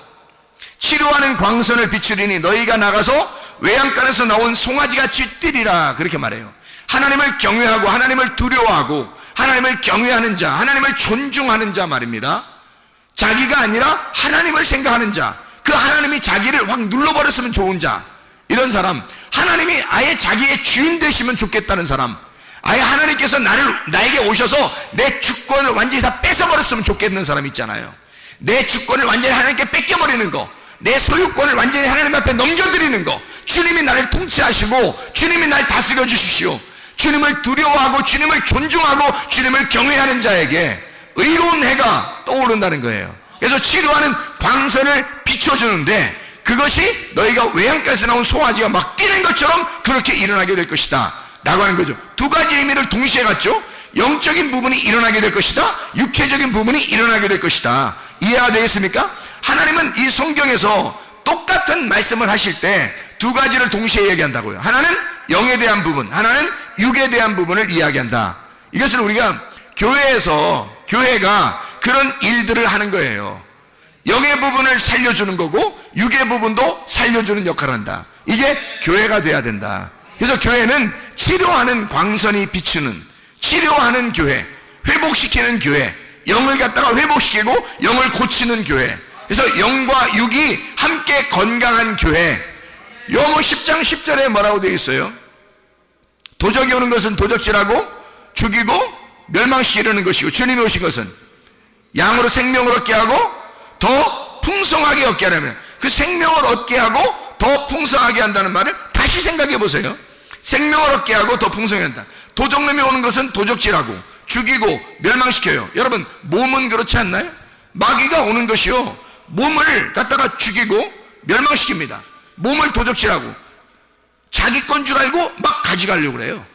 치료하는 광선을 비추리니 너희가 나가서 외양간에서 나온 송아지같이 뛰리라, 그렇게 말해요. 하나님을 경외하고 하나님을 두려워하고 하나님을 경외하는 자, 하나님을 존중하는 자 말입니다. 자기가 아니라 하나님을 생각하는 자, 그 하나님이 자기를 확 눌러버렸으면 좋은 자, 이런 사람, 하나님이 아예 자기의 주인 되시면 좋겠다는 사람, 아예 하나님께서 나에게 오셔서 내 주권을 완전히 다 뺏어버렸으면 좋겠는 사람 있잖아요. 내 주권을 완전히 하나님께 뺏겨버리는 거, 내 소유권을 완전히 하나님 앞에 넘겨드리는 거, 주님이 나를 통치하시고 주님이 날 다스려 주십시오, 주님을 두려워하고 주님을 존중하고 주님을 경외하는 자에게 의로운 해가 떠오른다는 거예요. 그래서 치료하는 광선을 비춰주는데, 그것이 너희가 외양간에서 나온 송아지가 막 뛰는 것처럼 그렇게 일어나게 될 것이다 라고 하는 거죠. 두 가지 의미를 동시에 갖죠. 영적인 부분이 일어나게 될 것이다, 육체적인 부분이 일어나게 될 것이다. 이해가 되겠습니까? 하나님은 이 성경에서 똑같은 말씀을 하실 때 두 가지를 동시에 얘기한다고요. 하나는 영에 대한 부분, 하나는 육에 대한 부분을 이야기한다. 이것을 우리가 교회가 그런 일들을 하는 거예요. 영의 부분을 살려주는 거고 육의 부분도 살려주는 역할을 한다. 이게 교회가 돼야 된다. 그래서 교회는 치료하는 광선이 비추는, 치료하는 교회, 회복시키는 교회, 영을 갖다가 회복시키고 영을 고치는 교회, 그래서 영과 육이 함께 건강한 교회. 요모 10장 10절에 뭐라고 되어 있어요? 도적이 오는 것은 도적질하고 죽이고 멸망시키려는 것이고, 주님이 오신 것은 양으로 생명을 얻게 하고 더 풍성하게 얻게 하려면, 그 생명을 얻게 하고 더 풍성하게 한다는 말을 다시 생각해 보세요. 생명을 얻게 하고 더 풍성하게 한다. 도적놈이 오는 것은 도적질하고 죽이고 멸망시켜요. 여러분, 몸은 그렇지 않나요? 마귀가 오는 것이요, 몸을 갖다가 죽이고 멸망시킵니다. 몸을 도적질하고 자기 건 줄 알고 막 가져가려고 그래요.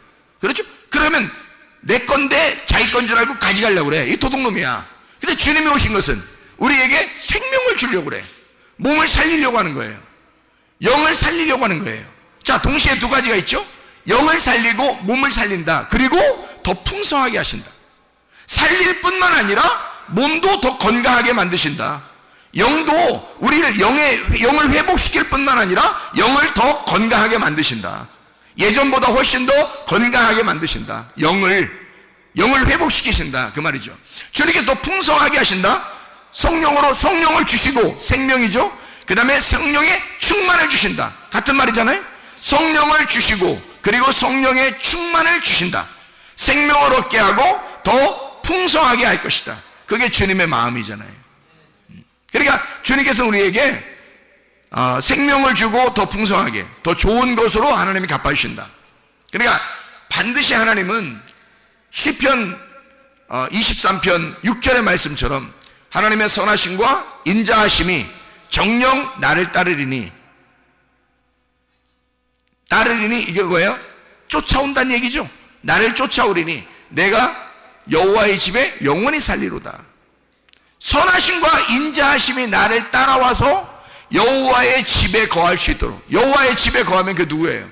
그렇죠? 그러면 내 건데 자기 건 줄 알고 가져가려고 그래. 이 도둑놈이야. 근데 주님이 오신 것은 우리에게 생명을 주려고 그래. 몸을 살리려고 하는 거예요. 영을 살리려고 하는 거예요. 자, 동시에 두 가지가 있죠. 영을 살리고 몸을 살린다. 그리고 더 풍성하게 하신다. 살릴 뿐만 아니라 몸도 더 건강하게 만드신다. 영도 우리를 영을 회복시킬 뿐만 아니라 영을 더 건강하게 만드신다. 예전보다 훨씬 더 건강하게 만드신다. 영을 회복시키신다. 그 말이죠. 주님께서 더 풍성하게 하신다. 성령을 주시고, 생명이죠. 그 다음에 성령의 충만을 주신다. 같은 말이잖아요. 성령을 주시고 그리고 성령의 충만을 주신다. 생명을 얻게 하고 더 풍성하게 할 것이다. 그게 주님의 마음이잖아요. 그러니까 주님께서 우리에게 생명을 주고 더 풍성하게, 더 좋은 것으로 하나님이 갚아주신다. 그러니까 반드시 하나님은 시편 23편 6절의 말씀처럼 하나님의 선하심과 인자하심이 정녕 나를 따르리니 이게 뭐예요? 쫓아온다는 얘기죠. 나를 쫓아오리니 내가 여호와의 집에 영원히 살리로다. 선하심과 인자하심이 나를 따라와서 여호와의 집에 거할 수 있도록. 여호와의 집에 거하면 그 누구예요?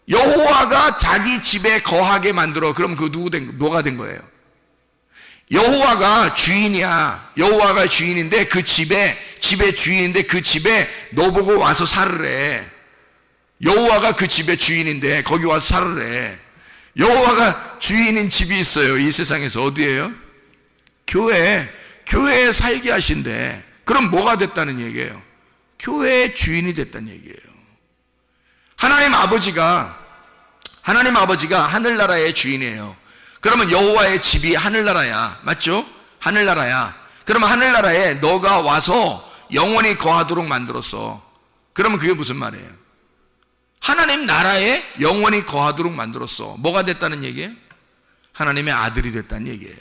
여호와가 자기 집에 거하게 만들어. 그럼 그 뭐가 된 거예요? 여호와가 주인이야. 여호와가 주인인데 그 집의 주인인데 그 집에 너 보고 와서 살으래. 여호와가 그 집의 주인인데 거기 와서 살으래. 여호와가 주인인 집이 있어요. 이 세상에서. 어디예요? 교회에 살게 하신대. 그럼 뭐가 됐다는 얘기예요? 교회의 주인이 됐다는 얘기예요. 하나님 아버지가 하늘나라의 주인이에요. 그러면 여호와의 집이 하늘나라야. 맞죠? 하늘나라야. 그러면 하늘나라에 너가 와서 영원히 거하도록 만들었어. 그러면 그게 무슨 말이에요? 하나님 나라에 영원히 거하도록 만들었어. 뭐가 됐다는 얘기예요? 하나님의 아들이 됐다는 얘기예요.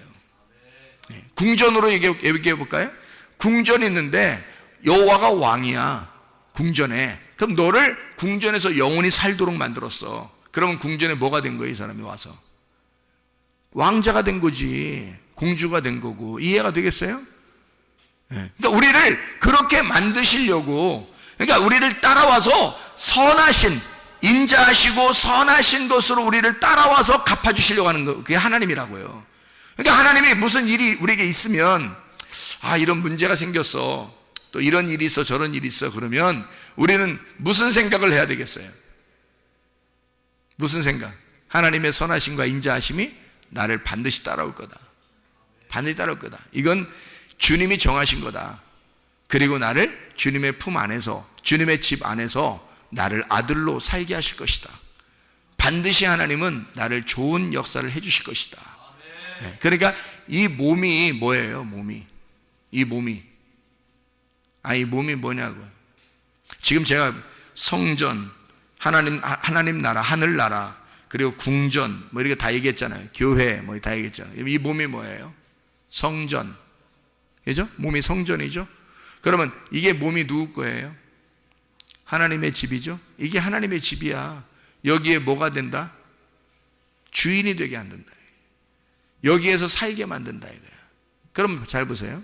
궁전으로 얘기해 볼까요? 궁전이 있는데 여호와가 왕이야. 궁전에. 그럼 너를 궁전에서 영원히 살도록 만들었어. 그러면 궁전에 뭐가 된 거예요? 이 사람이 와서 왕자가 된 거지. 공주가 된 거고. 이해가 되겠어요? 그러니까 우리를 그렇게 만드시려고, 그러니까 우리를 따라와서 선하신, 인자하시고 선하신 것으로 우리를 따라와서 갚아주시려고 하는 거, 그게 하나님이라고요. 그러니까 하나님이 무슨 일이 우리에게 있으면, 이런 문제가 생겼어, 또 이런 일이 있어, 저런 일이 있어, 그러면 우리는 무슨 생각을 해야 되겠어요? 무슨 생각? 하나님의 선하심과 인자하심이 나를 반드시 따라올 거다. 반드시 따라올 거다. 이건 주님이 정하신 거다. 그리고 나를 주님의 품 안에서, 주님의 집 안에서 나를 아들로 살게 하실 것이다. 반드시 하나님은 나를 좋은 역사를 해주실 것이다. 그러니까 이 몸이 뭐예요? 이 몸이 뭐냐고요? 지금 제가 성전, 하나님 나라, 하늘나라, 그리고 궁전, 뭐 이렇게 다 얘기했잖아요. 교회, 뭐 다 얘기했잖아요. 이 몸이 뭐예요? 성전. 그죠? 몸이 성전이죠? 그러면 이게 몸이 누구 거예요? 하나님의 집이죠? 이게 하나님의 집이야. 여기에 뭐가 된다? 주인이 되게 한단다. 여기에서 살게 만든다 이거야. 그럼 잘 보세요.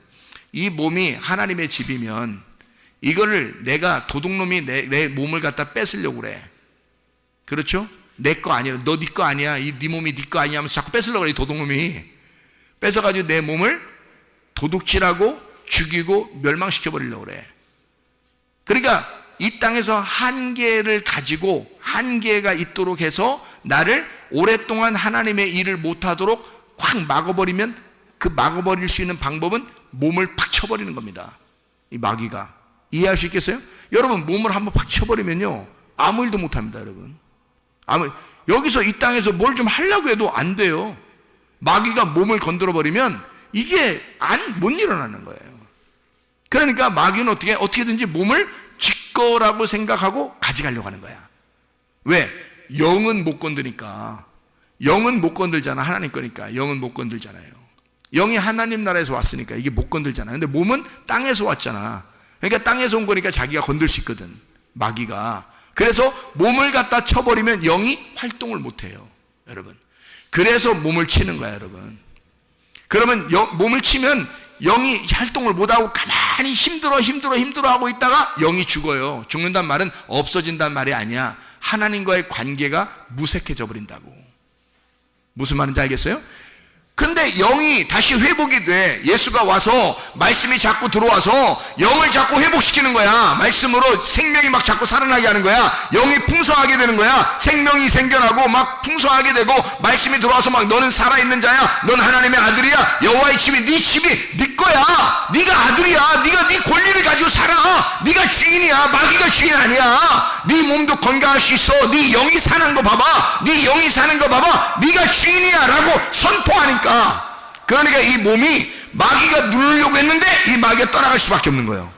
이 몸이 하나님의 집이면 이거를 내가 도둑놈이 내 몸을 갖다 뺏으려고 그래. 그렇죠? 내 거 아니야. 너 네 거 아니야. 네 몸이 네 거 아니야 하면서 자꾸 뺏으려고 그래. 이 도둑놈이 뺏어가지고 내 몸을 도둑질하고 죽이고 멸망시켜버리려고 그래. 그러니까 이 땅에서 한계를 가지고 한계가 있도록 해서 나를 오랫동안 하나님의 일을 못하도록 확 막아버리면, 그 막아버릴 수 있는 방법은 몸을 팍 쳐버리는 겁니다. 이 마귀가. 이해할 수 있겠어요? 여러분, 몸을 한번 팍 쳐버리면요 아무 일도 못합니다. 여러분, 여기서 이 땅에서 뭘 좀 하려고 해도 안 돼요. 마귀가 몸을 건드려버리면 이게 못 일어나는 거예요. 그러니까 마귀는 어떻게든지 몸을 거라고 생각하고 가져가려고 하는 거야. 왜? 영은 못 건드니까. 영은 못 건들잖아. 하나님 거니까. 영은 못 건들잖아요. 영이 하나님 나라에서 왔으니까 이게 못 건들잖아. 근데 몸은 땅에서 왔잖아. 그러니까 땅에서 온 거니까 자기가 건들 수 있거든, 마귀가. 그래서 몸을 갖다 쳐버리면 영이 활동을 못 해요, 여러분. 그래서 몸을 치는 거야, 여러분. 그러면 몸을 치면 영이 활동을 못하고 가만히 힘들어 하고 있다가 영이 죽어요. 죽는단 말은 없어진단 말이 아니야. 하나님과의 관계가 무색해져 버린다고. 무슨 말인지 알겠어요? 근데 영이 다시 회복이 돼. 예수가 와서 말씀이 자꾸 들어와서 영을 자꾸 회복시키는 거야. 말씀으로 생명이 막 자꾸 살아나게 하는 거야. 영이 풍성하게 되는 거야. 생명이 생겨나고 막 풍성하게 되고 말씀이 들어와서 막 너는 살아있는 자야. 넌 하나님의 아들이야. 여호와의 집이 네 집이 네 거야. 네가 아들이야. 네가 네 권리를 가지고 살아. 네가 주인이야. 마귀가 주인 아니야. 네 몸도 건강할 수 있어. 네 영이 사는 거 봐봐. 네 영이 사는 거 봐봐. 네가 주인이야 라고 선포하니까. 그러니까 이 몸이 마귀가 누르려고 했는데 이 마귀가 떠나갈 수밖에 없는 거예요.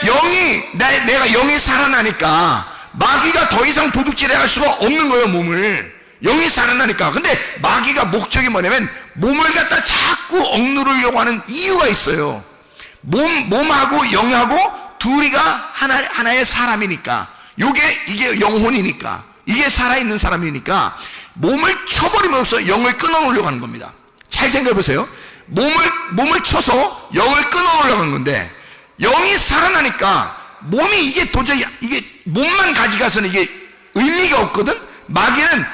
영이 내가 영이 살아나니까 마귀가 더 이상 도둑질해 할 수가 없는 거예요. 몸을 영이 살아나니까. 근데 마귀가 목적이 뭐냐면 몸을 갖다 자꾸 억누르려고 하는 이유가 있어요. 몸하고 영하고 둘이가 하나의 사람이니까, 이게 영혼이니까, 이게 살아있는 사람이니까 몸을 쳐버리면서 영을 끊어놓으려고 하는 겁니다. 잘 생각해 보세요. 몸을 쳐서 영을 끊어놓으려고 하는 건데, 영이 살아나니까 몸이 이게 도저히 이게 몸만 가져가서는 이게 의미가 없거든. 마귀는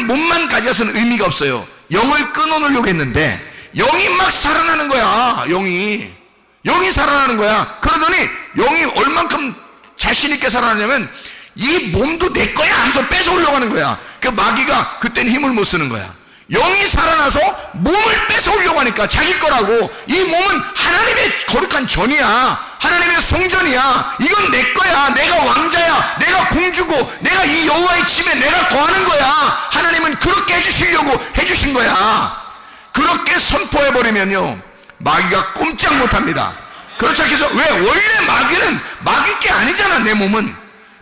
몸만 가져가서는 의미가 없어요. 영을 끊어놓으려고 했는데 영이 막 살아나는 거야. 영이 살아나는 거야. 그러더니 영이 얼만큼 자신 있게 살아나냐면 이 몸도 내 거야 하면서 뺏어오려고 하는 거야. 그 마귀가 그때는 힘을 못 쓰는 거야. 영이 살아나서 몸을 뺏어오려고 하니까 자기 거라고. 이 몸은 하나님의 거룩한 전이야. 하나님의 성전이야. 이건 내 거야. 내가 왕자야. 내가 공주고 내가 이 여호와의 집에 내가 거하는 거야. 하나님은 그렇게 해주시려고 해주신 거야. 그렇게 선포해버리면요 마귀가 꼼짝 못합니다. 그렇지 않겠어? 왜? 원래 마귀는 마귀 게 아니잖아. 내 몸은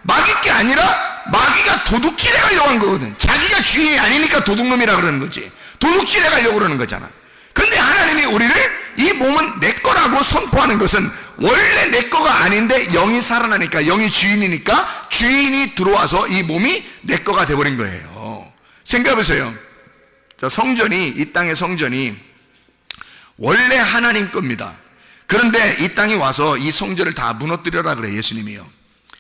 마귀 게 아니라 마귀가 도둑질해 가려고 하는 거거든. 자기가 주인이 아니니까 도둑놈이라 그러는 거지. 도둑질해 가려고 그러는 거잖아. 근데 하나님이 우리를 이 몸은 내 거라고 선포하는 것은 원래 내 거가 아닌데 영이 살아나니까, 영이 주인이니까 주인이 들어와서 이 몸이 내 거가 돼버린 거예요. 생각해보세요. 성전이, 이 땅의 성전이 원래 하나님 겁니다. 그런데 이 땅에 와서 이 성전을 다 무너뜨려라 그래, 예수님이요.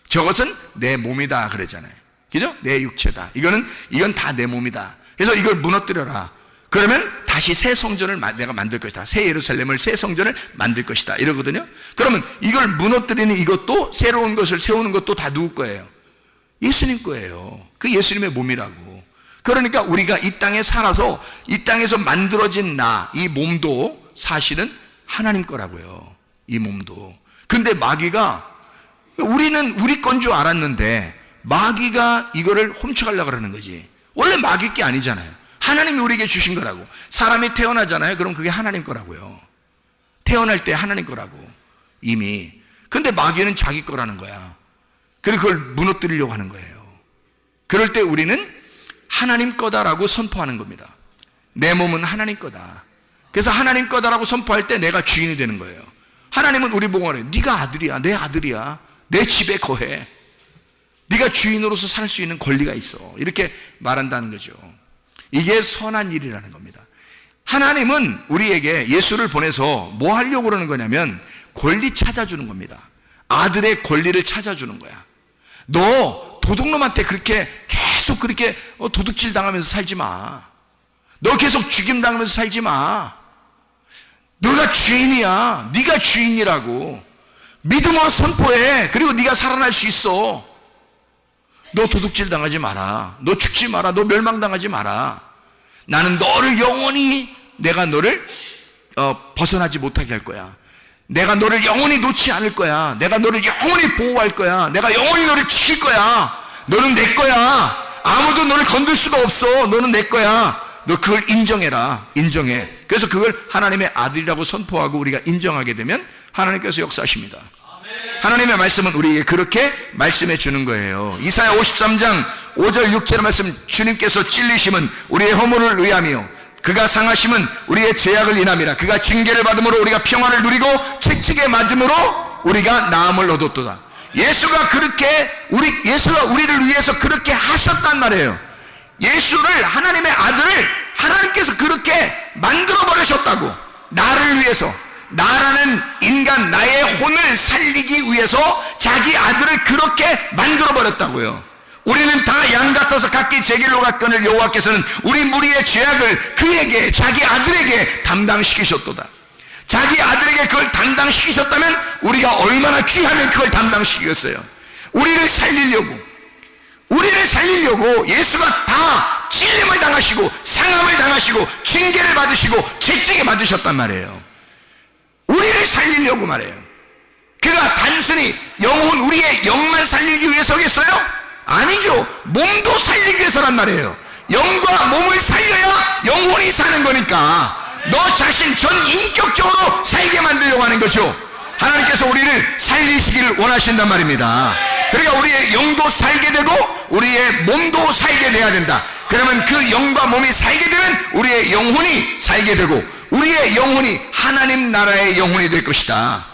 저것은 내 몸이다 그러잖아요. 그죠? 내 육체다. 이건 다 내 몸이다. 그래서 이걸 무너뜨려라. 그러면 다시 새 성전을 내가 만들 것이다. 새 예루살렘을, 새 성전을 만들 것이다. 이러거든요. 그러면 이걸 무너뜨리는 이것도, 새로운 것을 세우는 것도 다 누구 거예요? 예수님 거예요. 그 예수님의 몸이라고. 그러니까 우리가 이 땅에 살아서 이 땅에서 만들어진 이 몸도 사실은 하나님 거라고요. 이 몸도. 근데 마귀가, 우리는 우리 건 줄 알았는데 마귀가 이거를 훔쳐가려고 그러는 거지. 원래 마귀 게 아니잖아요. 하나님이 우리에게 주신 거라고. 사람이 태어나잖아요. 그럼 그게 하나님 거라고요. 태어날 때 하나님 거라고 이미. 근데 마귀는 자기 거라는 거야. 그리고 그걸 무너뜨리려고 하는 거예요. 그럴 때 우리는 하나님 거다라고 선포하는 겁니다. 내 몸은 하나님 거다. 그래서 하나님 거다라고 선포할 때 내가 주인이 되는 거예요. 하나님은 우리 보고 그래요. 네가 아들이야. 내 아들이야. 내 집에 거해. 네가 주인으로서 살 수 있는 권리가 있어. 이렇게 말한다는 거죠. 이게 선한 일이라는 겁니다. 하나님은 우리에게 예수를 보내서 뭐 하려고 그러는 거냐면 권리 찾아주는 겁니다. 아들의 권리를 찾아주는 거야. 너 도둑놈한테 그렇게 계속 그렇게 도둑질 당하면서 살지 마. 너 계속 죽임 당하면서 살지 마. 너가 주인이야. 네가 주인이라고. 믿음으로 선포해. 그리고 네가 살아날 수 있어. 너 도둑질 당하지 마라. 너 죽지 마라. 너 멸망당하지 마라. 나는 너를 영원히, 내가 너를 벗어나지 못하게 할 거야. 내가 너를 영원히 놓지 않을 거야. 내가 너를 영원히 보호할 거야. 내가 영원히 너를 지킬 거야. 너는 내 거야. 아무도 너를 건들 수가 없어. 너는 내 거야. 너 그걸 인정해라. 인정해. 그래서 그걸 하나님의 아들이라고 선포하고 우리가 인정하게 되면 하나님께서 역사하십니다. 하나님의 말씀은 우리에게 그렇게 말씀해 주는 거예요. 이사야 53장 5절 6절의 말씀, 주님께서 찔리심은 우리의 허물을 의하며 그가 상하심은 우리의 죄악을 인함이라. 그가 징계를 받음으로 우리가 평안을 누리고 채찍에 맞음으로 우리가 나음을 얻었도다. 예수가 우리를 위해서 그렇게 하셨단 말이에요. 예수를, 하나님의 아들을 하나님께서 그렇게 만들어 버리셨다고. 나를 위해서, 나라는 인간, 나의 혼을 살리기 위해서 자기 아들을 그렇게 만들어 버렸다고요. 우리는 다 양 같아서 각기 제 길로 갔거늘 여호와께서는 우리 무리의 죄악을 그에게, 자기 아들에게 담당시키셨도다. 자기 아들에게 그걸 담당시키셨다면 우리가 얼마나 귀하면 그걸 담당시키겠어요. 우리를 살리려고 예수가 다 찔림을 당하시고 상함을 당하시고 징계를 받으시고 채찍에 맞으셨단 말이에요. 우리를 살리려고 말해요. 그가 단순히 우리의 영만 살리기 위해서겠어요? 아니죠. 몸도 살리기 위해서란 말이에요. 영과 몸을 살려야 영혼이 사는 거니까 너 자신 전 인격적으로 살게 만들려고 하는 거죠. 하나님께서 우리를 살리시기를 원하신단 말입니다. 그러니까 우리의 영도 살게 되고 우리의 몸도 살게 돼야 된다. 그러면 그 영과 몸이 살게 되면 우리의 영혼이 살게 되고 우리의 영혼이 하나님 나라의 영혼이 될 것이다.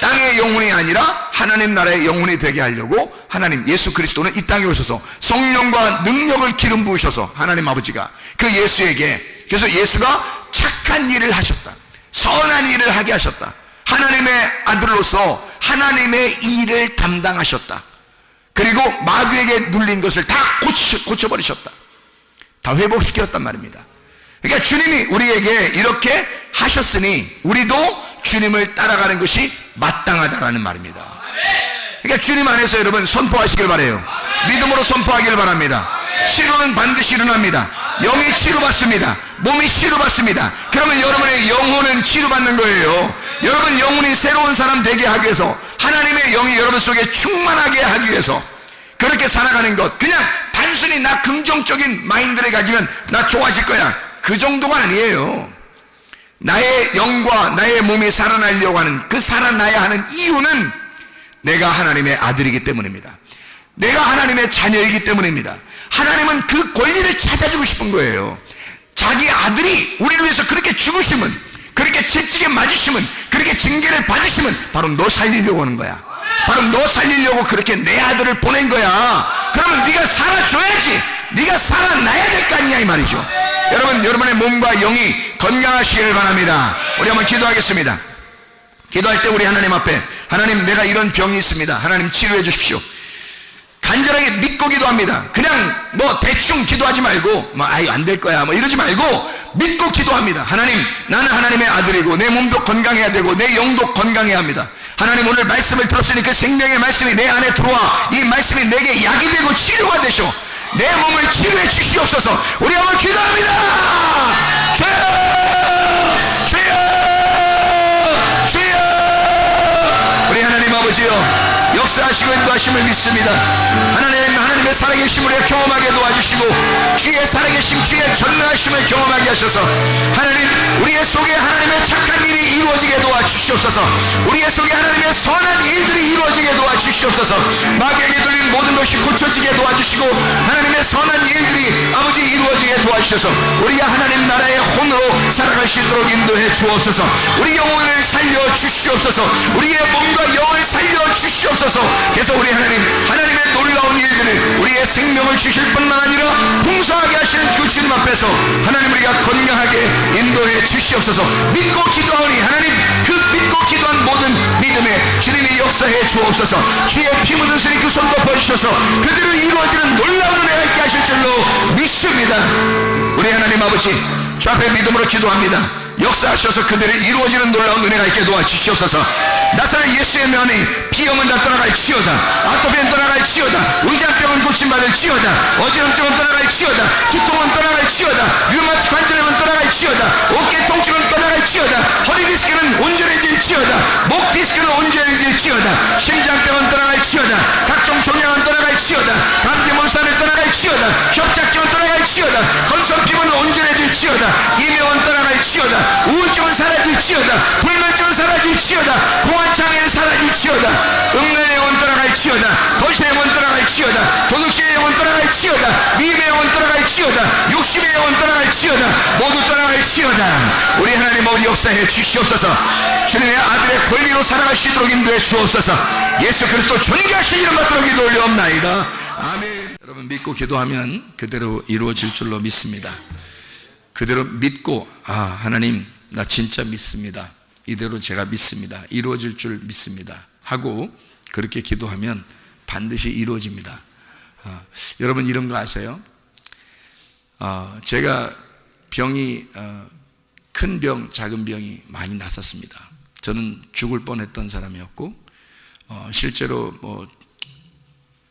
땅의 영혼이 아니라 하나님 나라의 영혼이 되게 하려고 하나님 예수 그리스도는 이 땅에 오셔서 성령과 능력을 기름 부으셔서 하나님 아버지가 그 예수에게, 그래서 예수가 착한 일을 하셨다, 선한 일을 하게 하셨다, 하나님의 아들로서 하나님의 일을 담당하셨다. 그리고 마귀에게 눌린 것을 다 고쳐버리셨다. 다 회복시켰단 말입니다. 그러니까 주님이 우리에게 이렇게 하셨으니 우리도 주님을 따라가는 것이 마땅하다라는 말입니다. 그러니까 주님 안에서 여러분 선포하시길 바라요. 믿음으로 선포하길 바랍니다. 치료는 반드시 일어납니다. 영이 치료받습니다. 몸이 치료받습니다. 그러면 여러분의 영혼은 치료받는 거예요. 여러분 영혼이 새로운 사람 되게 하기 위해서, 하나님의 영이 여러분 속에 충만하게 하기 위해서 그렇게 살아가는 것, 그냥 단순히 나 긍정적인 마인드를 가지면 나 좋아질 거야, 그 정도가 아니에요. 나의 영과 나의 몸이 살아나려고 하는, 그 살아나야 하는 이유는 내가 하나님의 아들이기 때문입니다. 내가 하나님의 자녀이기 때문입니다. 하나님은 그 권리를 찾아주고 싶은 거예요. 자기 아들이 우리를 위해서 그렇게 죽으시면, 그렇게 채찍에 맞으시면, 그렇게 징계를 받으시면 바로 너 살리려고 하는 거야. 바로 너 살리려고 그렇게 내 아들을 보낸 거야. 그러면 네가 살아줘야지, 네가 살아나야 될 거 아니냐 이 말이죠. 여러분, 여러분의 몸과 영이 건강하시길 바랍니다. 우리 한번 기도하겠습니다. 기도할 때 우리 하나님 앞에, 하나님 내가 이런 병이 있습니다, 하나님 치료해 주십시오. 간절하게 믿고 기도합니다. 그냥 대충 기도하지 말고 아유 안 될 거야 이러지 말고 믿고 기도합니다. 하나님, 나는 하나님의 아들이고 내 몸도 건강해야 되고 내 영도 건강해야 합니다. 하나님, 오늘 말씀을 들었으니 그 생명의 말씀이 내 안에 들어와 이 말씀이 내게 약이 되고 치료가 되셔 내 몸을 치료해 주시옵소서. 우리 한번 기도합니다. 주여, 주여, 주여. 우리 하나님 아버지요, 역사하시고 인도하심을 믿습니다. 하나님의 살아계심을 경험하게 도와주시고 주의 살아계심, 주의 전능하심을 경험하게 하셔서 하나님, 우리의 속에 하나님의 착한 일이 이루어지게 도와주시옵소서. 우리의 속에 하나님의 선한 일들이 이루어지게 도와주시옵소서. 마귀에게 들린 모든 것이 고쳐지게 도와주시고 하나님의 선한 일들이 아버지 이루어지게 도와주셔서 우리가 하나님 나라의 혼으로 살아갈 수 있도록 인도해 주옵소서. 우리 영혼을 살려 주시옵소서. 우리의 몸과 영을 살려 주시옵소서. 그래서 우리 하나님의 놀라운 일들을, 우리의 생명을 주실 뿐만 아니라 풍성하게 하시는 그 주님 앞에서 하나님 우리가 건강하게 인도해 주시옵소서. 믿고 기도하오니 하나님, 그 믿고 기도한 모든 믿음에 주님이 역사해 주옵소서. 주의 피 묻은 손이 그 손 덮어주셔서 그들을 이루어지는 놀라운 은혜가 있게 하실 줄로 믿습니다. 우리 하나님 아버지, 주 앞에 믿음으로 기도합니다. 역사하셔서 그들이 이루어지는 놀라운 은혜가 있게 도와주시옵소서. 나사렛 예수의 명이 비염은 다 떠나갈지어다, 아토피는 떠나갈지어다, 의장병은 고침받을지어다, 어지럼증은 떠나갈지어다, 두통은 떠나갈지어다, 류마틱 관절염은 떠나갈지어다, 어깨 통증은 떠나갈지어다, 허리 디스크는 온전해질지어다, 목 디스크는 온전해질지어다, 심장병은 떠나갈지어다, 각종 종양은 떠나갈지어다, 감기 몸살은 떠나갈지어다, 협착증은 떠나갈지어다, 건선 피부는 온전해질지어다, 이명은 떠나갈지어다, 우울증은 사라질지어다, 불면증은 사라질지어다, 공황장애는 사라질지어다, 떠나갈지어다. 도둑질의 영혼 떠나갈지어다. 미움의 영혼 떠나갈지어다. 욕심의 영혼 떠나갈지어다. 모두 떠나갈지어다. 우리 하나님 모두 역사해 주시옵소서. 주님의 아들의 권리로 살아갈 수 있도록 인도해 주옵소서. 예수 그리스도 존귀하신 이름 받도록 기도 올려옵나이다. 아멘. 여러분, 믿고 기도하면 그대로 이루어질 줄로 믿습니다. 그대로 믿고, 하나님 나 진짜 믿습니다, 이대로 제가 믿습니다, 이루어질 줄 믿습니다 하고 그렇게 기도하면 반드시 이루어집니다. 여러분, 이런 거 아세요? 제가 병이 큰 병, 작은 병이 많이 났었습니다. 저는 죽을 뻔했던 사람이었고, 실제로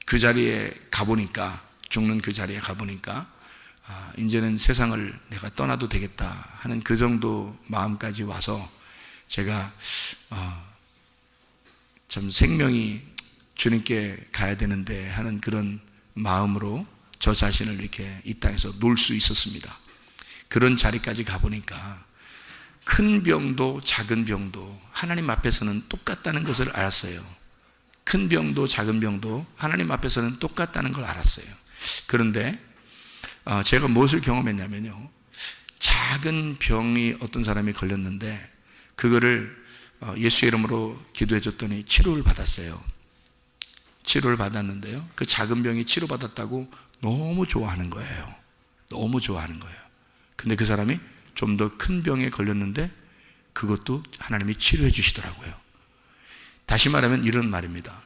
그 자리에 가보니까, 죽는 그 자리에 가보니까 이제는 세상을 내가 떠나도 되겠다 하는 그 정도 마음까지 와서 제가 참 생명이 주님께 가야 되는데 하는 그런 마음으로 저 자신을 이렇게 이 땅에서 놓을 수 있었습니다. 그런 자리까지 가보니까 큰 병도 작은 병도 하나님 앞에서는 똑같다는 것을 알았어요. 큰 병도 작은 병도 하나님 앞에서는 똑같다는 걸 알았어요. 그런데 제가 무엇을 경험했냐면요, 작은 병이 어떤 사람이 걸렸는데 그거를 예수의 이름으로 기도해 줬더니 치료를 받았어요. 치료를 받았는데요, 그 작은 병이 치료받았다고 너무 좋아하는 거예요. 너무 좋아하는 거예요. 근데 그 사람이 좀 더 큰 병에 걸렸는데 그것도 하나님이 치료해 주시더라고요. 다시 말하면 이런 말입니다.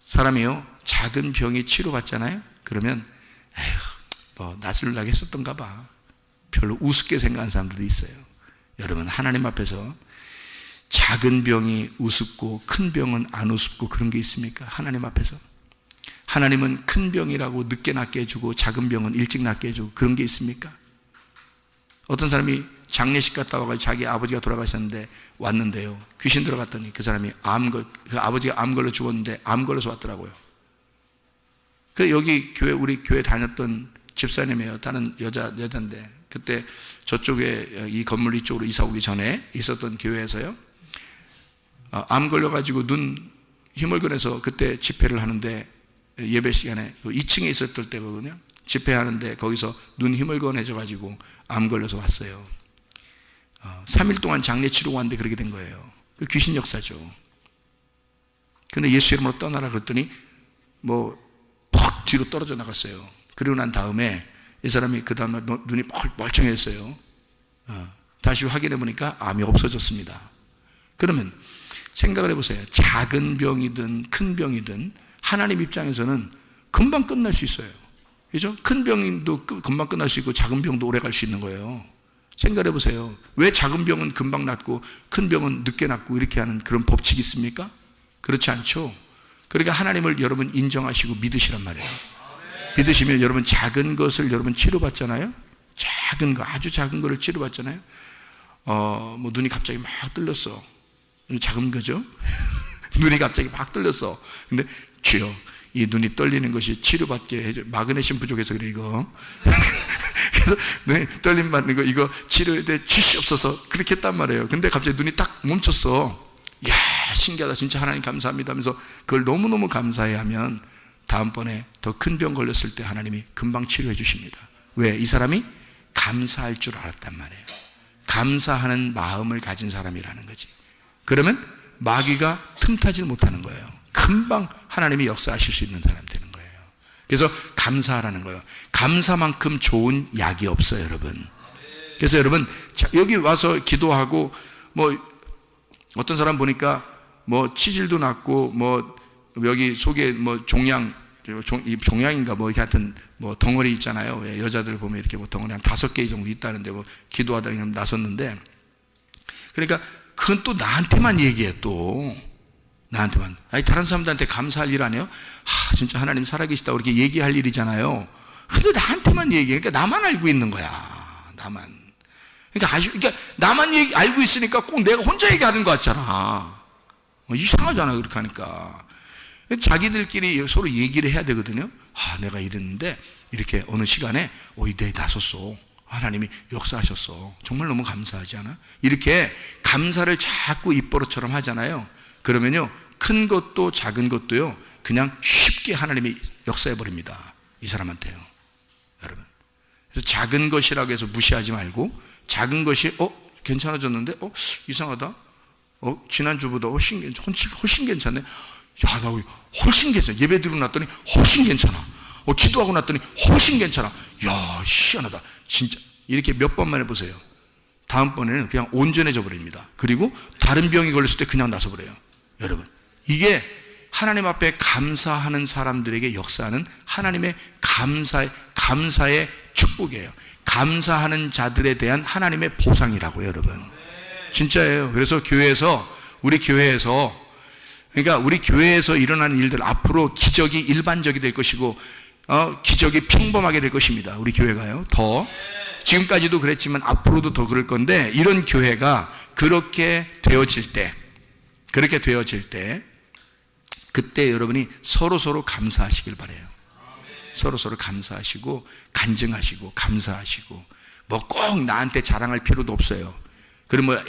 사람이요, 작은 병이 치료받잖아요. 그러면 낯을 나게 했었던가 봐, 별로 우습게 생각하는 사람들도 있어요. 여러분, 하나님 앞에서 작은 병이 우습고 큰 병은 안 우습고 그런 게 있습니까? 하나님 앞에서 하나님은 큰 병이라고 늦게 낫게 해주고 작은 병은 일찍 낫게 해주고 그런 게 있습니까? 어떤 사람이 장례식 갔다 와가지고 자기 아버지가 돌아가셨는데 왔는데요, 귀신 들어갔더니 그 사람이 그 아버지가 암 걸려 죽었는데 암 걸려서 왔더라고요. 여기 우리 교회 다녔던 집사님이에요. 다른 여자인데 그때 저쪽에 이 건물 이쪽으로 이사 오기 전에 있었던 교회에서요, 암 걸려가지고 눈 희물건해서 그때 집회를 하는데, 예배 시간에 2층에 있었을 때거든요. 집회하는데 거기서 눈 희물건해져가지고 암 걸려서 왔어요. 3일 동안 장례 치르고 왔는데 그렇게 된 거예요. 그 귀신 역사죠. 근데 예수 이름으로 떠나라 그랬더니 퍽 뒤로 떨어져 나갔어요. 그리고 난 다음에 이 사람이 그 다음에 눈이 멀쩡했어요. 다시 확인해 보니까 암이 없어졌습니다. 그러면 생각을 해보세요. 작은 병이든 큰 병이든 하나님 입장에서는 금방 끝날 수 있어요. 그죠? 큰 병도 금방 끝날 수 있고 작은 병도 오래 갈 수 있는 거예요. 생각해 보세요. 왜 작은 병은 금방 낫고 큰 병은 늦게 낫고 이렇게 하는 그런 법칙이 있습니까? 그렇지 않죠. 그러니까 하나님을 여러분 인정하시고 믿으시란 말이에요. 믿으시면 여러분 작은 것을 여러분 치료받잖아요. 작은 거, 아주 작은 거를 치료받잖아요. 눈이 갑자기 막 뜰렸어. 작은 거죠. 눈이 갑자기 막 뜰렸어. 근데 주여, 이 눈이 떨리는 것이 치료받게 해줘. 마그네슘 부족해서 그래 이거. 그래서 눈이 떨림 받는 거 이거 치료해 주시옵소서 그렇게 했단 말이에요. 근데 갑자기 눈이 딱 멈췄어. 이야, 신기하다, 진짜 하나님 감사합니다 하면서 그걸 너무너무 감사해 하면 다음번에 더 큰 병 걸렸을 때 하나님이 금방 치료해 주십니다. 왜? 이 사람이 감사할 줄 알았단 말이에요. 감사하는 마음을 가진 사람이라는 거지. 그러면 마귀가 틈타질 못하는 거예요. 금방 하나님이 역사하실 수 있는 사람 되는 거예요. 그래서 감사하라는 거예요. 감사만큼 좋은 약이 없어요, 여러분. 그래서 여러분, 여기 와서 기도하고 어떤 사람 보니까 치질도 났고 여기 속에 종양인가 이렇게 하여튼 덩어리 있잖아요. 여자들 보면 이렇게 덩어리 한 5개 정도 있다는데 기도하다 그냥 나섰는데, 그러니까 그건 또 나한테만 얘기해. 또 나한테만. 아니, 다른 사람들한테 감사할 일 아니에요? 진짜 하나님 살아계시다고 이렇게 얘기할 일이잖아요. 근데 나한테만 얘기해. 그러니까 나만 알고 있는 거야. 나만. 그러니까 나만 알고 있으니까 꼭 내가 혼자 얘기하는 것 같잖아. 이상하잖아, 그렇게 하니까. 자기들끼리 서로 얘기를 해야 되거든요. 내가 이랬는데 이렇게 어느 시간에 내 나섰어. 하나님이 역사하셨어. 정말 너무 감사하지 않아? 이렇게 감사를 자꾸 입버릇처럼 하잖아요. 그러면요, 큰 것도 작은 것도요, 그냥 쉽게 하나님이 역사해 버립니다. 이 사람한테요, 여러분. 그래서 작은 것이라고 해서 무시하지 말고, 작은 것이 괜찮아졌는데 이상하다, 지난주보다 훨씬 괜찮네, 야, 나 훨씬 괜찮아, 예배 드리고 났더니 훨씬 괜찮아, 기도하고 났더니 훨씬 괜찮아, 야, 희한하다 진짜. 이렇게 몇 번만 해보세요. 다음번에는 그냥 온전해져 버립니다. 그리고 다른 병이 걸렸을 때 그냥 나서 버려요. 여러분, 이게 하나님 앞에 감사하는 사람들에게 역사하는 하나님의 감사의 축복이에요. 감사하는 자들에 대한 하나님의 보상이라고요, 여러분. 진짜예요. 그래서 우리 교회에서 일어나는 일들, 앞으로 기적이 일반적이 될 것이고, 기적이 평범하게 될 것입니다. 우리 교회가요. 지금까지도 그랬지만 앞으로도 더 그럴 건데, 이런 교회가 그렇게 되어질 때, 그때 여러분이 서로 감사하시길 바라요. 서로 감사하시고, 간증하시고, 감사하시고, 꼭 나한테 자랑할 필요도 없어요. 그러면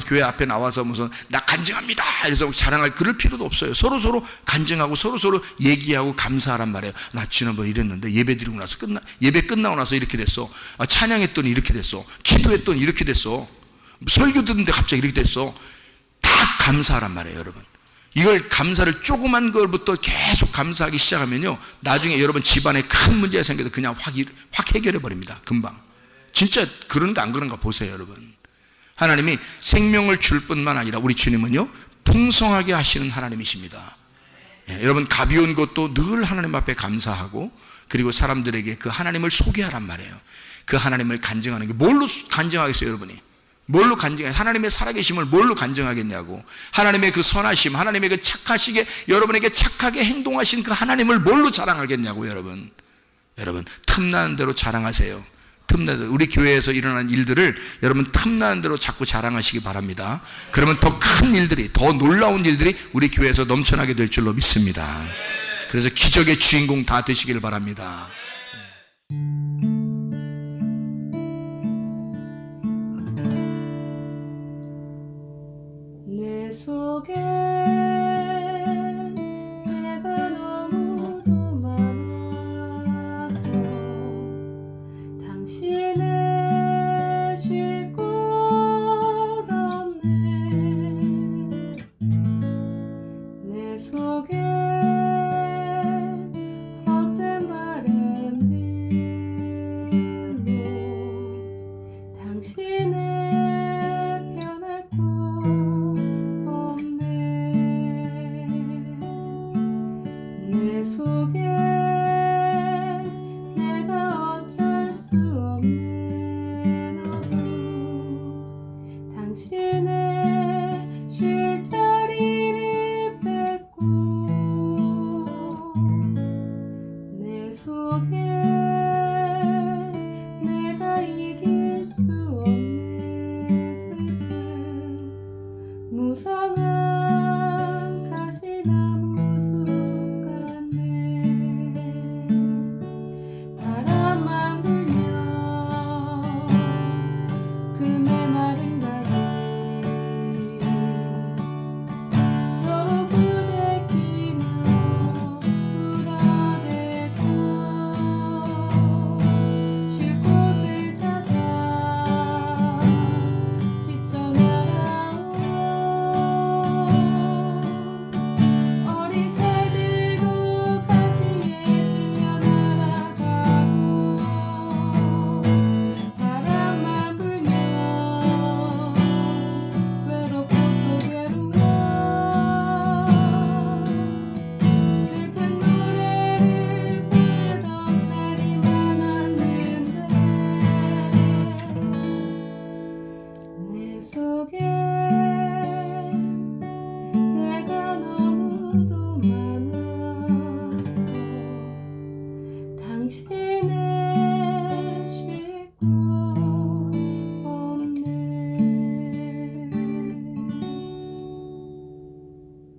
교회 앞에 나와서 무슨 나 간증합니다 이래서 자랑할 그럴 필요도 없어요. 서로 간증하고 서로 얘기하고 감사하란 말이에요. 나 지난번에 이랬는데 예배 드리고 나서 예배 끝나고 나서 이렇게 됐어. 찬양했더니 이렇게 됐어. 기도했더니 이렇게 됐어. 설교 듣는데 갑자기 이렇게 됐어. 다 감사하란 말이에요, 여러분. 이걸 감사를 조그만 걸부터 계속 감사하기 시작하면요, 나중에 여러분 집안에 큰 문제가 생겨도 그냥 확 해결해 버립니다. 금방. 진짜 그런가 안 그런가 보세요, 여러분. 하나님이 생명을 줄 뿐만 아니라 우리 주님은요, 풍성하게 하시는 하나님이십니다. 여러분, 가벼운 것도 늘 하나님 앞에 감사하고, 그리고 사람들에게 그 하나님을 소개하란 말이에요. 그 하나님을 간증하는 게 뭘로 간증하겠어요, 여러분이? 뭘로 간증해요? 하나님의 살아계심을 뭘로 간증하겠냐고. 하나님의 그 선하심, 하나님의 그 착하시게 여러분에게 착하게 행동하신 그 하나님을 뭘로 자랑하겠냐고. 여러분, 틈나는 대로 자랑하세요. 우리 교회에서 일어나는 일들을 여러분 틈나는 대로 자꾸 자랑하시기 바랍니다. 그러면 더 큰 일들이, 더 놀라운 일들이 우리 교회에서 넘쳐나게 될 줄로 믿습니다. 그래서 기적의 주인공 다 되시길 바랍니다. 내 속에